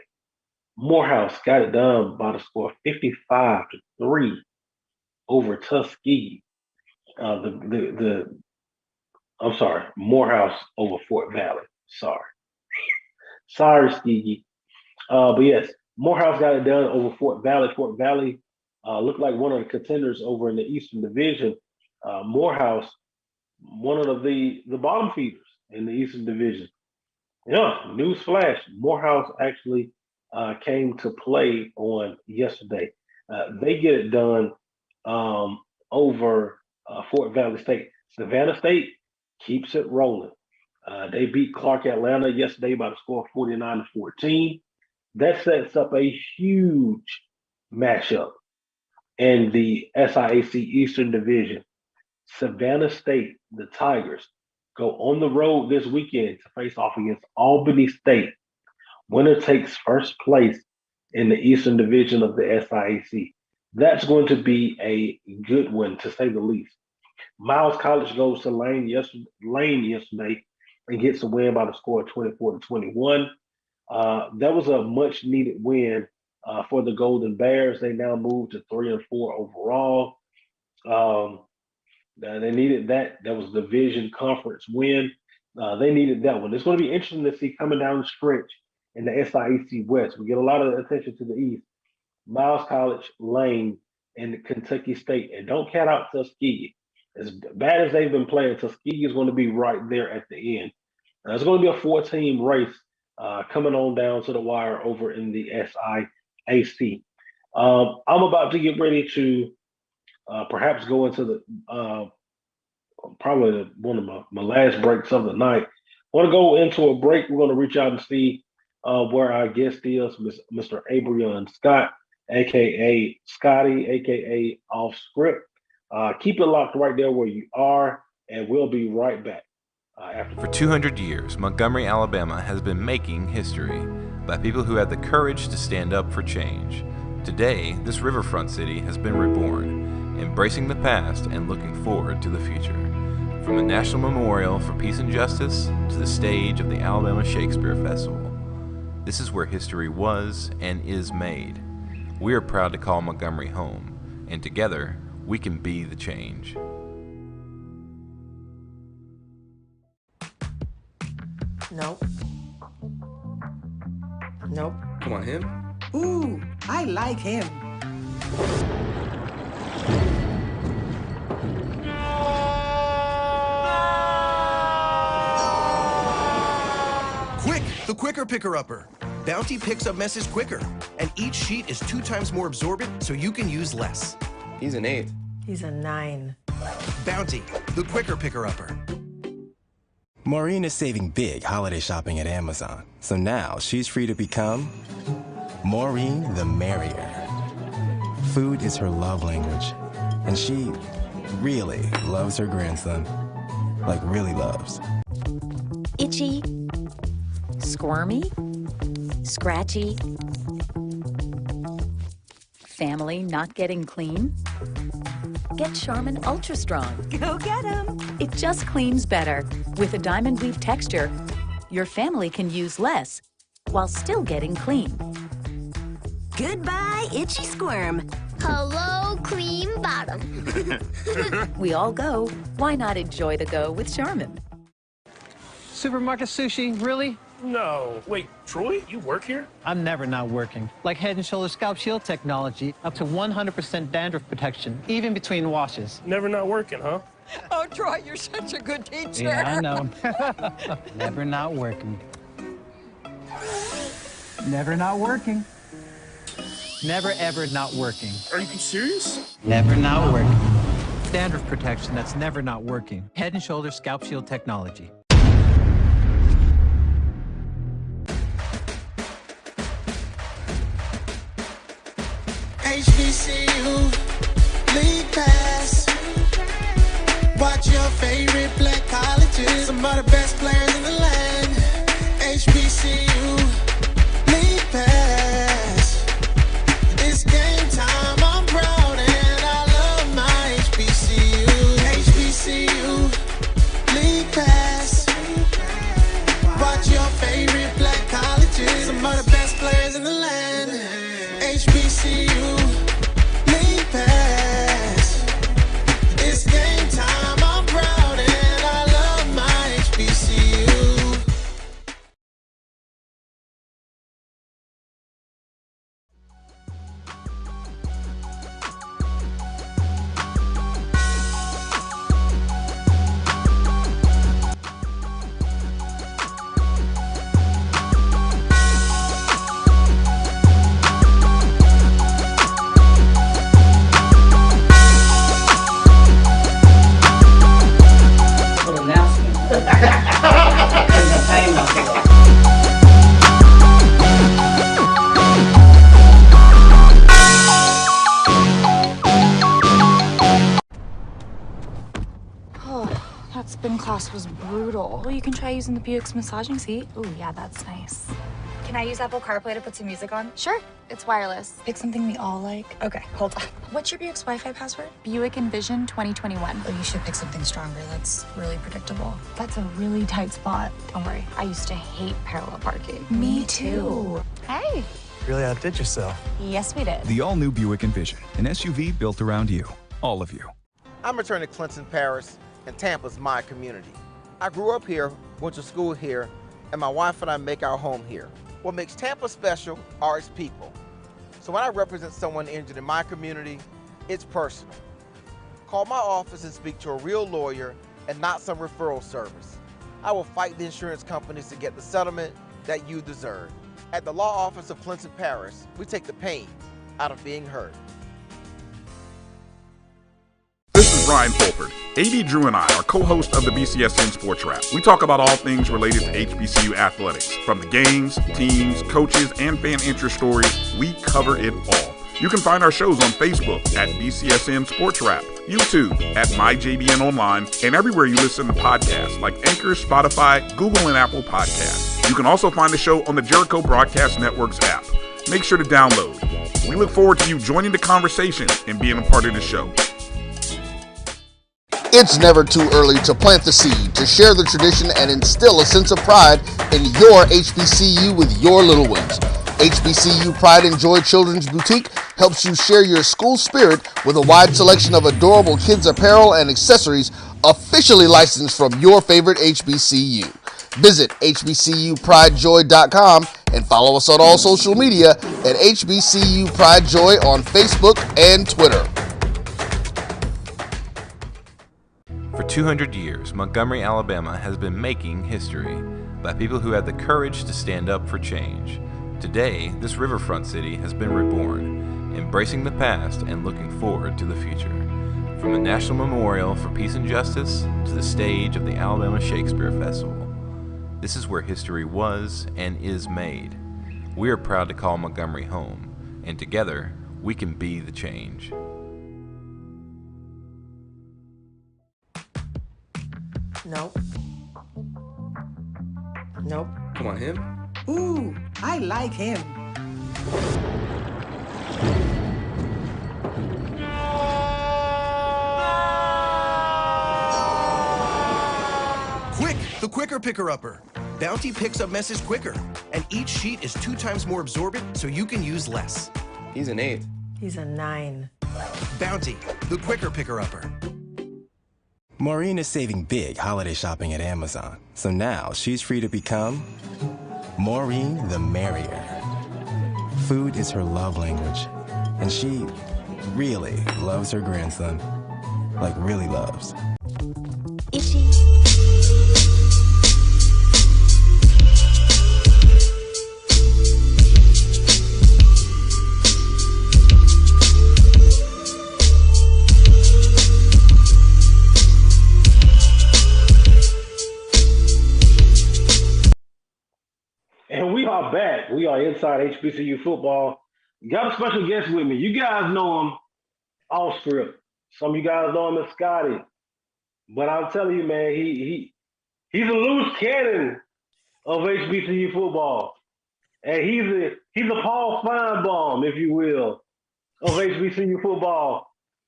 Morehouse got it done by the score of 55-3 over Tuskegee. I'm sorry, Morehouse over Fort Valley. Sorry, Tuskegee. But yes, Morehouse got it done over Fort Valley. Fort Valley looked like one of the contenders over in the Eastern Division. Morehouse, one of the bottom feeders in the Eastern Division. Yeah, news flash. Morehouse actually came to play on yesterday. They get it done over Fort Valley State. Savannah State keeps it rolling. They beat Clark Atlanta yesterday by the score of 49-14. That sets up a huge matchup In the SIAC Eastern Division, Savannah State, the Tigers, go on the road this weekend to face off against Albany State. Winner takes first place in the Eastern Division of the SIAC. That's going to be a good one, to say the least. Miles College goes to Lane yesterday and gets a win by the score of 24-21. That was a much needed win for the Golden Bears. They now move to 3-4 overall. They needed that. That was the division conference win. They needed that one. It's going to be interesting to see coming down the stretch in the SIAC West. We get a lot of attention to the East. Miles College, Lane, and Kentucky State. And don't count out Tuskegee. As bad as they've been playing, Tuskegee is going to be right there at the end. It's going to be a 4-team race coming on down to the wire over in the SIAC. I'm about to get ready to perhaps go into the probably one of my last breaks of the night. I want to go into a break. We're going to reach out and see where our guest is, Mr. Abrion Scott, aka Scotty, aka Off Script. Keep it locked right there where you are, and we'll be right back. For 200 years, Montgomery, Alabama has been making history by people who had the courage to stand up for change. Today, this riverfront city has been reborn, embracing the past and looking forward to the future. From the National Memorial for Peace and Justice to the stage of the Alabama Shakespeare Festival, this is where history was and is made. We are proud to call Montgomery home, and together, we can be the change. Nope. Nope. Come on, him? Ooh, I like him. Quick, the quicker picker-upper. Bounty picks up messes quicker, and each sheet is 2 times more absorbent, so you can use less. He's an 8. He's a 9. Bounty, the quicker picker-upper. Maureen is saving big holiday shopping at Amazon, so now she's free to become Maureen the Merrier. Food is her love language, and she really loves her grandson. Like, really loves. Itchy, squirmy, scratchy, family not getting clean? Get Charmin Ultra Strong. Go get 'em! It just cleans better. With a diamond weave texture, your family can use less while still getting clean. Goodbye, itchy squirm. Hello, cream bottom. We all go. Why not enjoy the go with Charmin? Supermarket sushi, really? No. Wait, Troy, you work here? I'm never not working. Like Head & Shoulders Scalp Shield technology, up to 100% dandruff protection, even between washes. Never not working, huh? Oh, Troy, you're such a good teacher. Yeah, I know. Never not working. Never not working. Never, ever not working. Are you serious? Never not working. Dandruff protection that's never not working. Head & Shoulders Scalp Shield technology. HBCU, League Pass. Watch your favorite black colleges. Some of the best players in the land. HBCU, League Pass. It's game time, I'm proud and I love my HBCU. HBCU, League Pass. Watch your favorite black colleges. Some of the best players in the land. HBCU, League Pass. It's game time, I'm proud and I love my HBCU. class was brutal. Well, you can try using the Buick's massaging seat. Ooh, yeah, that's nice. Can I use Apple CarPlay to put some music on? Sure, it's wireless. Pick something we all like. Okay, hold on. What's your Buick's Wi-Fi password? Buick Envision 2021. Oh, you should pick something stronger. That's really predictable. That's a really tight spot. Don't worry, I used to hate parallel parking. Me too. Hey. Really outdid yourself. Yes, we did. The all-new Buick Envision, an SUV built around you, all of you. I'm returning to Clinton Parish, and Tampa's my community. I grew up here, went to school here, and my wife and I make our home here. What makes Tampa special are its people. So when I represent someone injured in my community, it's personal. Call my office and speak to a real lawyer and not some referral service. I will fight the insurance companies to get the settlement that you deserve. At the law office of Clinton Parish, we take the pain out of being hurt. This is Ryan Fulford. AD Drew and I are co-hosts of the BCSN Sports Wrap. We talk about all things related to HBCU athletics. From the games, teams, coaches, and fan interest stories, we cover it all. You can find our shows on Facebook at BCSN Sports Wrap, YouTube at MyJBN Online, and everywhere you listen to podcasts like Anchor, Spotify, Google, and Apple Podcasts. You can also find the show on the Jericho Broadcast Network's app. Make sure to download. We look forward to you joining the conversation and being a part of the show. It's never too early to plant the seed, to share the tradition, and instill a sense of pride in your HBCU with your little ones. HBCU Pride and Joy Children's Boutique helps you share your school spirit with a wide selection of adorable kids' apparel and accessories officially licensed from your favorite HBCU. Visit hbcupridejoy.com and follow us on all social media at HBCU Pride Joy on Facebook and Twitter. For 200 years, Montgomery, Alabama has been making history by people who had the courage to stand up for change. Today, this riverfront city has been reborn, embracing the past and looking forward to the future. From the National Memorial for Peace and Justice to the stage of the Alabama Shakespeare Festival, this is where history was and is made. We are proud to call Montgomery home, and together, we can be the change. Nope. Nope. Come on, him? Ooh, I like him. Quick, the quicker picker-upper. Bounty picks up messes quicker, and each sheet is 2 times more absorbent so you can use less. He's an 8. He's a 9. Bounty, the quicker picker-upper. Maureen is saving big holiday shopping at Amazon. So now she's free to become Maureen the Merrier. Food is her love language, and she really loves her grandson. Like really loves. Itchy. And we are back. We are inside HBCU football. Got a special guest with me. You guys know him off script. Some of you guys know him as Scotty. But I'm telling you, man, he's a loose cannon of HBCU football. And he's a Paul Feinbaum, if you will, of HBCU football.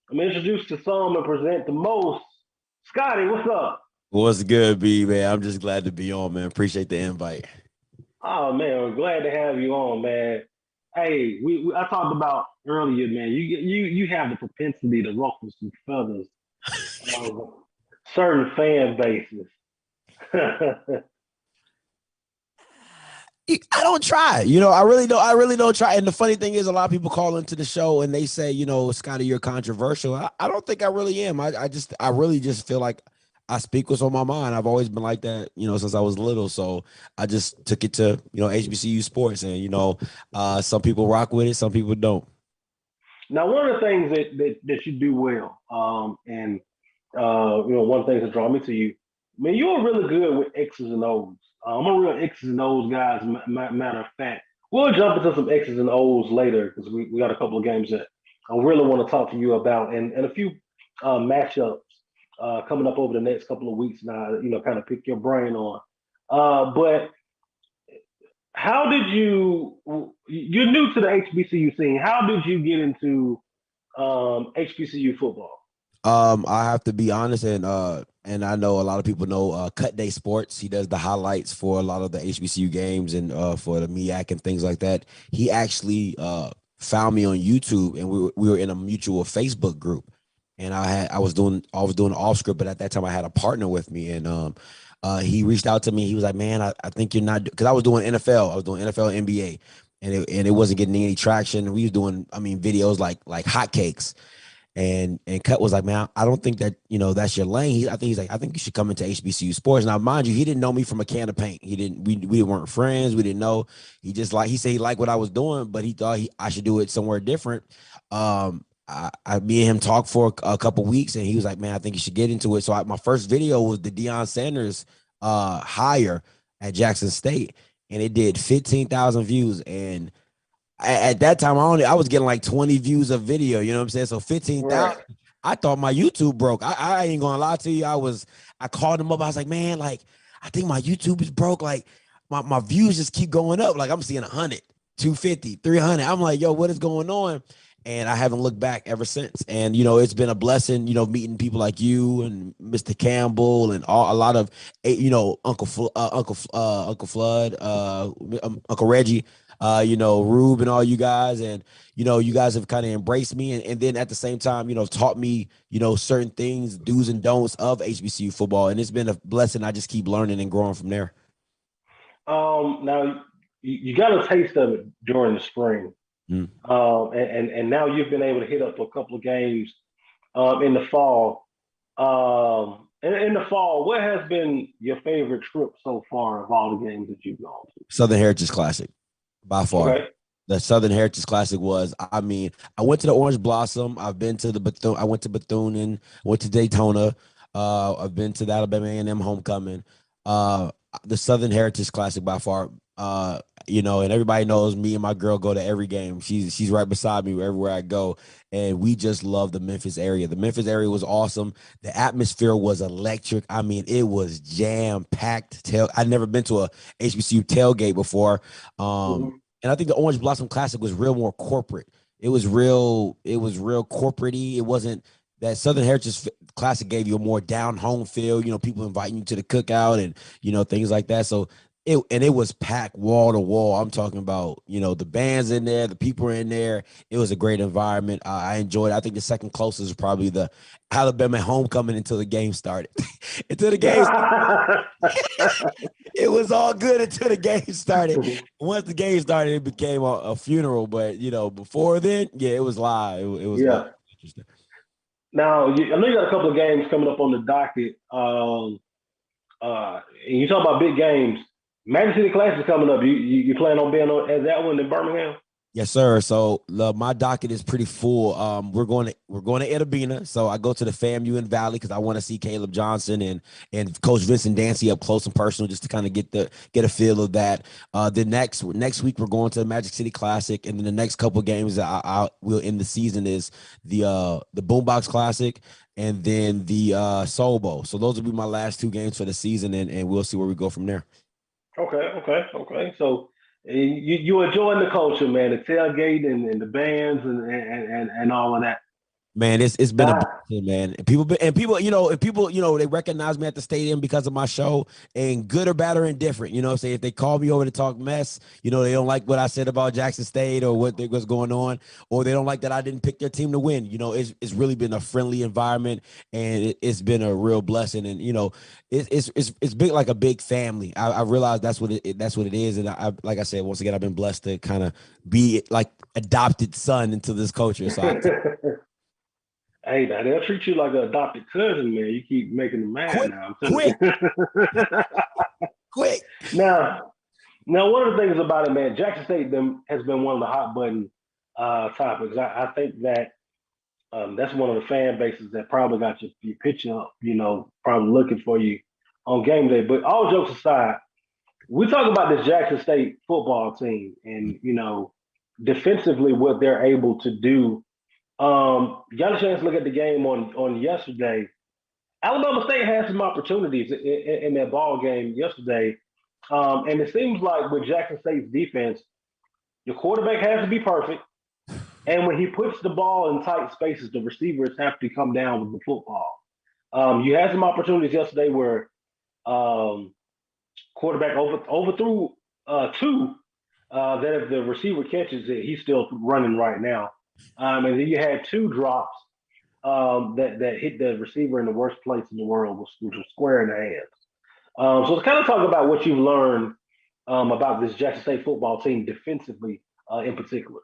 I'm introduced to some and present the most. Scotty, what's up? What's good, B, man? I'm just glad to be on, man. Appreciate the invite. Oh man, we're glad to have you on, man. Hey, I talked about earlier, man. You have the propensity to ruffle some feathers of certain fan bases. I don't try. I really don't try. And the funny thing is, a lot of people call into the show and they say, Scotty, you're controversial. I don't think I really am. I really just feel like I speak what's on my mind. I've always been like that, since I was little. So I just took it to, HBCU sports, and some people rock with it, some people don't. Now, one of the things that you do well, and one of the things that draw me to you, man, you're really good with X's and O's. I'm a real X's and O's guy, as a matter of fact. We'll jump into some X's and O's later because we got a couple of games that I really want to talk to you about and a few matchups coming up over the next couple of weeks now, kind of pick your brain on. But how did you're new to the HBCU scene. How did you get into HBCU football? I have to be honest, and I know a lot of people know Cut Day Sports. He does the highlights for a lot of the HBCU games and for the MEAC and things like that. He actually found me on YouTube, and we were in a mutual Facebook group. And I was doing off script, but at that time I had a partner with me, and he reached out to me. He was like, "Man, I think you're not," because I was doing NFL. I was doing NFL, NBA, and it wasn't getting any traction. We was doing, videos like hotcakes. And Cut was like, "Man, I don't think that that's your lane." He's like, "I think you should come into HBCU sports." Now, mind you, he didn't know me from a can of paint. He didn't. We weren't friends. We didn't know. He said he liked what I was doing, but he thought I should do it somewhere different. Me and him talked for a couple weeks, and he was like, "Man, I think you should get into it." So my first video was the Deion Sanders hire at Jackson State, and it did 15,000 views. And at that time, I was getting like 20 views of video. You know what I'm saying? So 15,000. Right. I thought my YouTube broke. I ain't gonna lie to you. I called him up. I was like, "Man, like, I think my YouTube is broke. Like, my views just keep going up. Like, I'm seeing 100, 250, 300. I'm like, yo, what is going on?" And I haven't looked back ever since. And it's been a blessing, meeting people like you and Mr. Campbell and a lot of Uncle Flood, Uncle Reggie, Rube and all you guys. And you guys have kind of embraced me, and then at the same time, taught me certain things, do's and don'ts of HBCU football. And it's been a blessing. I just keep learning and growing from there. Now you got a taste of it during the spring. And now you've been able to hit up a couple of games in the fall. In the fall, what has been your favorite trip so far of all the games that you've gone to? Southern Heritage Classic, by far. Okay. The Southern Heritage Classic was, I went to the Orange Blossom. I've been to the Bethune. I went to Bethune and went to Daytona. I've been to the Alabama A&M homecoming. The Southern Heritage Classic by far. And everybody knows me and my girl go to every game. She's right beside me everywhere I go. And we just love the Memphis area. The Memphis area was awesome. The atmosphere was electric. It was jam-packed. I'd never been to a HBCU tailgate before. And I think the Orange Blossom Classic was more corporate. It was real corporate-y. It wasn't that Southern Heritage Classic gave you a more down-home feel, people inviting you to the cookout and, things like that. So it was packed wall to wall. I'm talking about, the bands in there, the people in there. It was a great environment. I enjoyed it. I think the second closest was probably the Alabama homecoming until the game started. Until the game started. It was all good until the game started. Once the game started, it became a funeral. But, before then, yeah, it was live. It was live. Interesting. Now, I know you got a couple of games coming up on the docket. And you talk about big games. Magic City Classic is coming up. You plan on being at that one in Birmingham? Yes, sir. So my docket is pretty full. We're going to Edabina. So I go to the FAMU in Valley because I want to see Caleb Johnson and Coach Vincent Dancy up close and personal, just to kind of get a feel of that. The next week we're going to the Magic City Classic, and then the next couple of games that I will end the season is the Boombox Classic and then the Soul Bowl. So those will be my last two games for the season, and we'll see where we go from there. Okay. So you enjoying the culture, man, the tailgate and the bands and all of that. Man, it's been a blessing, man. And people, they recognize me at the stadium because of my show, and good or bad or indifferent. Say if they call me over to talk mess, they don't like what I said about Jackson State or what's going on, or they don't like that I didn't pick their team to win. It's really been a friendly environment, and it's been a real blessing. And it's big, like a big family. I realize that's what it is. And I like I said, once again, I've been blessed to kind of be like adopted son into this culture. So. Hey, now they'll treat you like an adopted cousin, man. You keep making them mad now. Quick. Now, one of the things about it, man, Jackson State has been one of the hot button topics. I think that that's one of the fan bases that probably got your picture up, probably looking for you on game day. But all jokes aside, we talk about this Jackson State football team and, defensively what they're able to do. Got a chance to look at the game on yesterday. Alabama State had some opportunities in that ball game yesterday, and it seems like with Jackson State's defense, your quarterback has to be perfect, and when he puts the ball in tight spaces, the receivers have to come down with the football. You had some opportunities yesterday where quarterback overthrew two that if the receiver catches it, he's still running right now. And then you had two drops that hit the receiver in the worst place in the world, which was square in the hands. So to kind of talk about what you've learned about this Jackson State football team defensively in particular.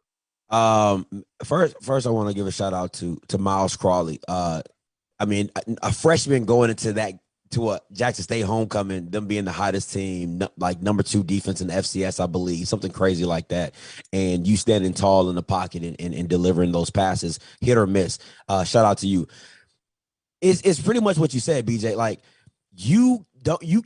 First I want to give a shout out to Miles Crawley. I mean, a freshman going into that to a Jackson State homecoming, them being the hottest team, like number 2 defense in the FCS, I believe, something crazy like that. And you standing tall in the pocket and delivering those passes, hit or miss. Shout out to you. It's pretty much what you said, BJ. Like you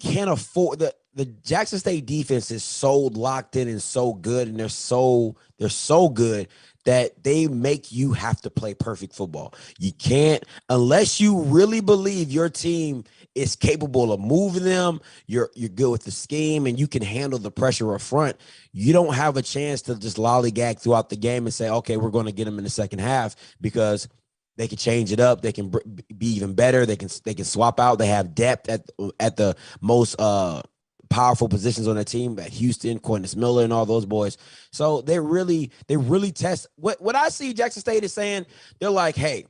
can't afford the Jackson State defense is so locked in and so good, and they're so good that they make you have to play perfect football. You can't, unless you really believe your team is capable of moving them, you're good with the scheme, and you can handle the pressure up front. You don't have a chance to just lollygag throughout the game and say, okay, we're going to get them in the second half, because they can change it up. They can be even better. They can swap out. They have depth at the most powerful positions on the team at Houston, Cornelius Miller, and all those boys. So they really test. What I see Jackson State is saying, they're like, hey,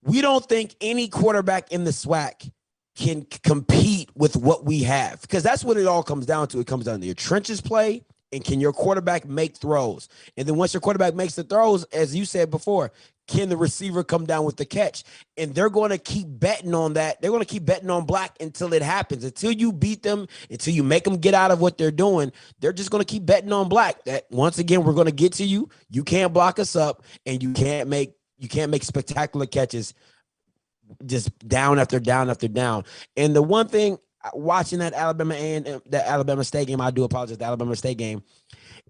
we don't think any quarterback in the SWAC can compete with what we have, because that's what it all comes down to. It comes down to your trenches play, and can your quarterback make throws? And then once your quarterback makes the throws, as you said before, can the receiver come down with the catch? And they're going to keep betting on that. They're going to keep betting on Black until it happens. Until you beat them, until you make them get out of what they're doing, they're just going to keep betting on Black. That once again, we're going to get to you. You can't block us up, and you can't make spectacular catches just down after down after down. And the one thing watching that Alabama State game, I do apologize, the Alabama State game,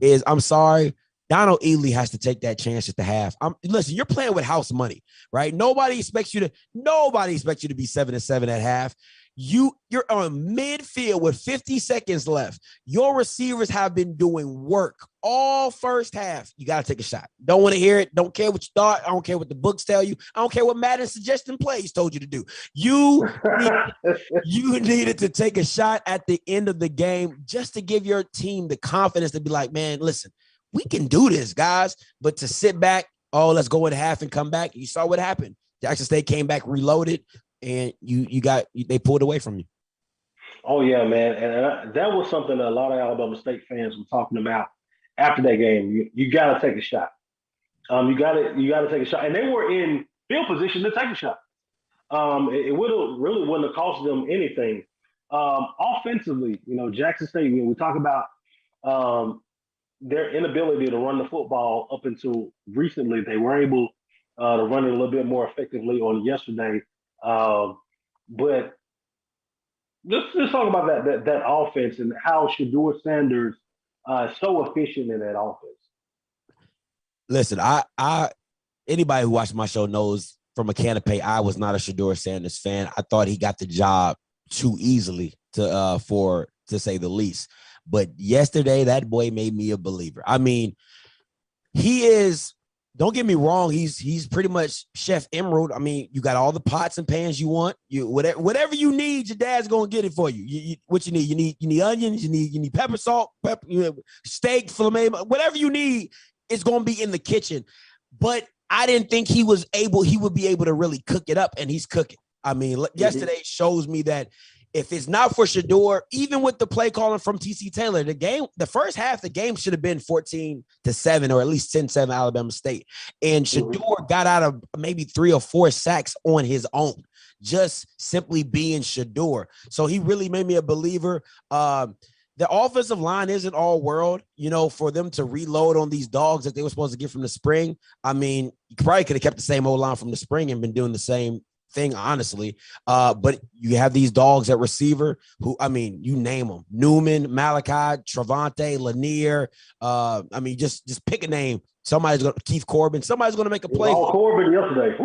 is I'm sorry, Donald Ely has to take that chance at the half. Listen, you're playing with house money, right? Nobody expects you to be 7-7 at half. You're on midfield with 50 seconds left. Your receivers have been doing work all first half. You got to take a shot. Don't want to hear it. Don't care what you thought. I don't care what the books tell you. I don't care what Madden suggesting plays told you to do. You needed to take a shot at the end of the game just to give your team the confidence to be like, man, listen, we can do this, guys. But to sit back, let's go at half and come back. You saw what happened. Jackson State came back reloaded, and they pulled away from you. Oh yeah, man, and that was something that a lot of Alabama State fans were talking about after that game. You got to take a shot. You got to take a shot, and they were in field position to take a shot. It wouldn't have cost them anything. Offensively, Jackson State. We talk about their inability to run the football up until recently. They were able to run it a little bit more effectively on yesterday. But let's talk about that offense and how Shedeur Sanders is so efficient in that offense. Listen, I anybody who watched my show knows from a canopy, I was not a Shedeur Sanders fan. I thought he got the job too easily to say the least. But yesterday, that boy made me a believer. I mean, he is, don't get me wrong, he's pretty much Chef Emerald. I mean, you got all the pots and pans you want. Whatever you need, your dad's gonna get it for you. What you need? You need onions, you need pepper, salt, steak, filet, whatever you need, it's gonna be in the kitchen. But I didn't think he would be able to really cook it up, and he's cooking. I mean, yesterday shows me that if it's not for Shedeur, even with the play calling from TC Taylor, the first half, the game should have been 14-7 or at least 10-7 Alabama State. And Shedeur got out of maybe 3 or 4 sacks on his own, just simply being Shedeur. So he really made me a believer. The offensive line isn't all world, for them to reload on these dogs that they were supposed to get from the spring. I mean, you probably could have kept the same old line from the spring and been doing the same thing, honestly. But you have these dogs at receiver who, I mean, you name them: Newman, Malachi, Travante, Lanier. I mean, just pick a name. Keith Corbin. Somebody's going to make a play. Corbin yesterday.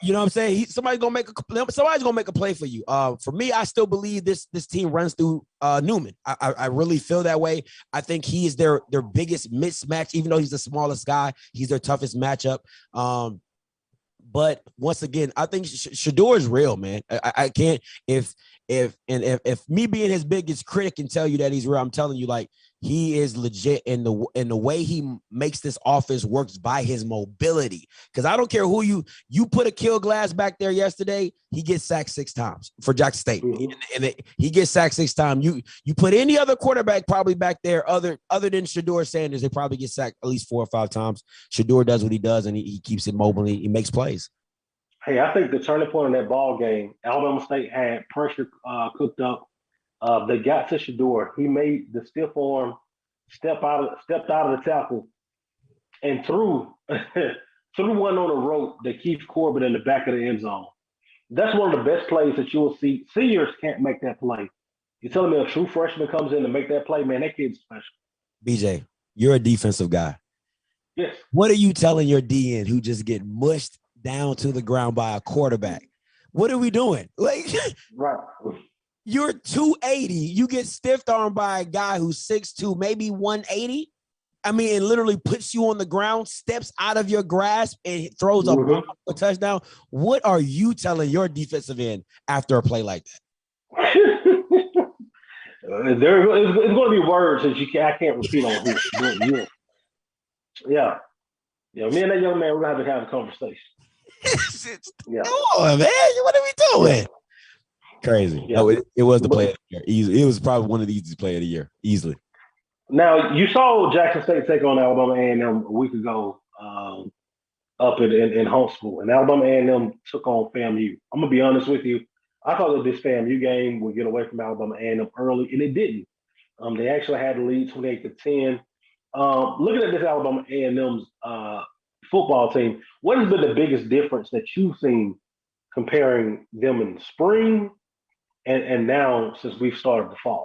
You know what I'm saying? Somebody's gonna make a play for you. For me, I still believe this team runs through Newman. I really feel that way. I think he is their biggest mismatch, even though he's the smallest guy. He's their toughest matchup. But once again, I think Shador is real, man. I can't if me being his biggest critic can tell you that he's real. I'm telling you, like, he is legit in the way he makes this offense works by his mobility. Because I don't care who you put a kill glass back there yesterday, he gets sacked 6 times for Jackson State, and he gets sacked 6 times. You put any other quarterback probably back there other than Shador Sanders, they probably get sacked at least 4 or 5 times. Shador does what he does, and he keeps it mobile. He makes plays. Hey, I think the turning point in that ball game, Alabama State had pressure cooked up. They got to Shador. He made the stiff arm stepped out of the tackle and threw one on a rope that keeps Corbin in the back of the end zone. That's one of the best plays that you will see. Seniors can't make that play. You're telling me a true freshman comes in to make that play? Man, that kid's special. BJ, you're a defensive guy. Yes. What are you telling your DN who just get mushed down to the ground by a quarterback? What are we doing? Like, right. You're 280. You get stiff armed by a guy who's 6'2", maybe 180. I mean, it literally puts you on the ground, steps out of your grasp, and throws a touchdown. What are you telling your defensive end after a play like that? It's going to be words that I can't repeat on here. Yeah. Me and that young man, we're going to have a conversation. Yeah. Come on, man. What are we doing? Crazy. Yeah. No, it was the play of the year. Easily. It was probably one of the easiest play of the year. Easily. Now, you saw Jackson State take on Alabama A&M a week ago up in Huntsville, and Alabama A&M took on FAMU. I'm going to be honest with you. I thought that this FAMU game would get away from Alabama A&M early, and it didn't. They actually had the lead 28-10. Looking at this Alabama A&M's football team, what has been the biggest difference that you've seen comparing them in the spring and now since we've started the fall?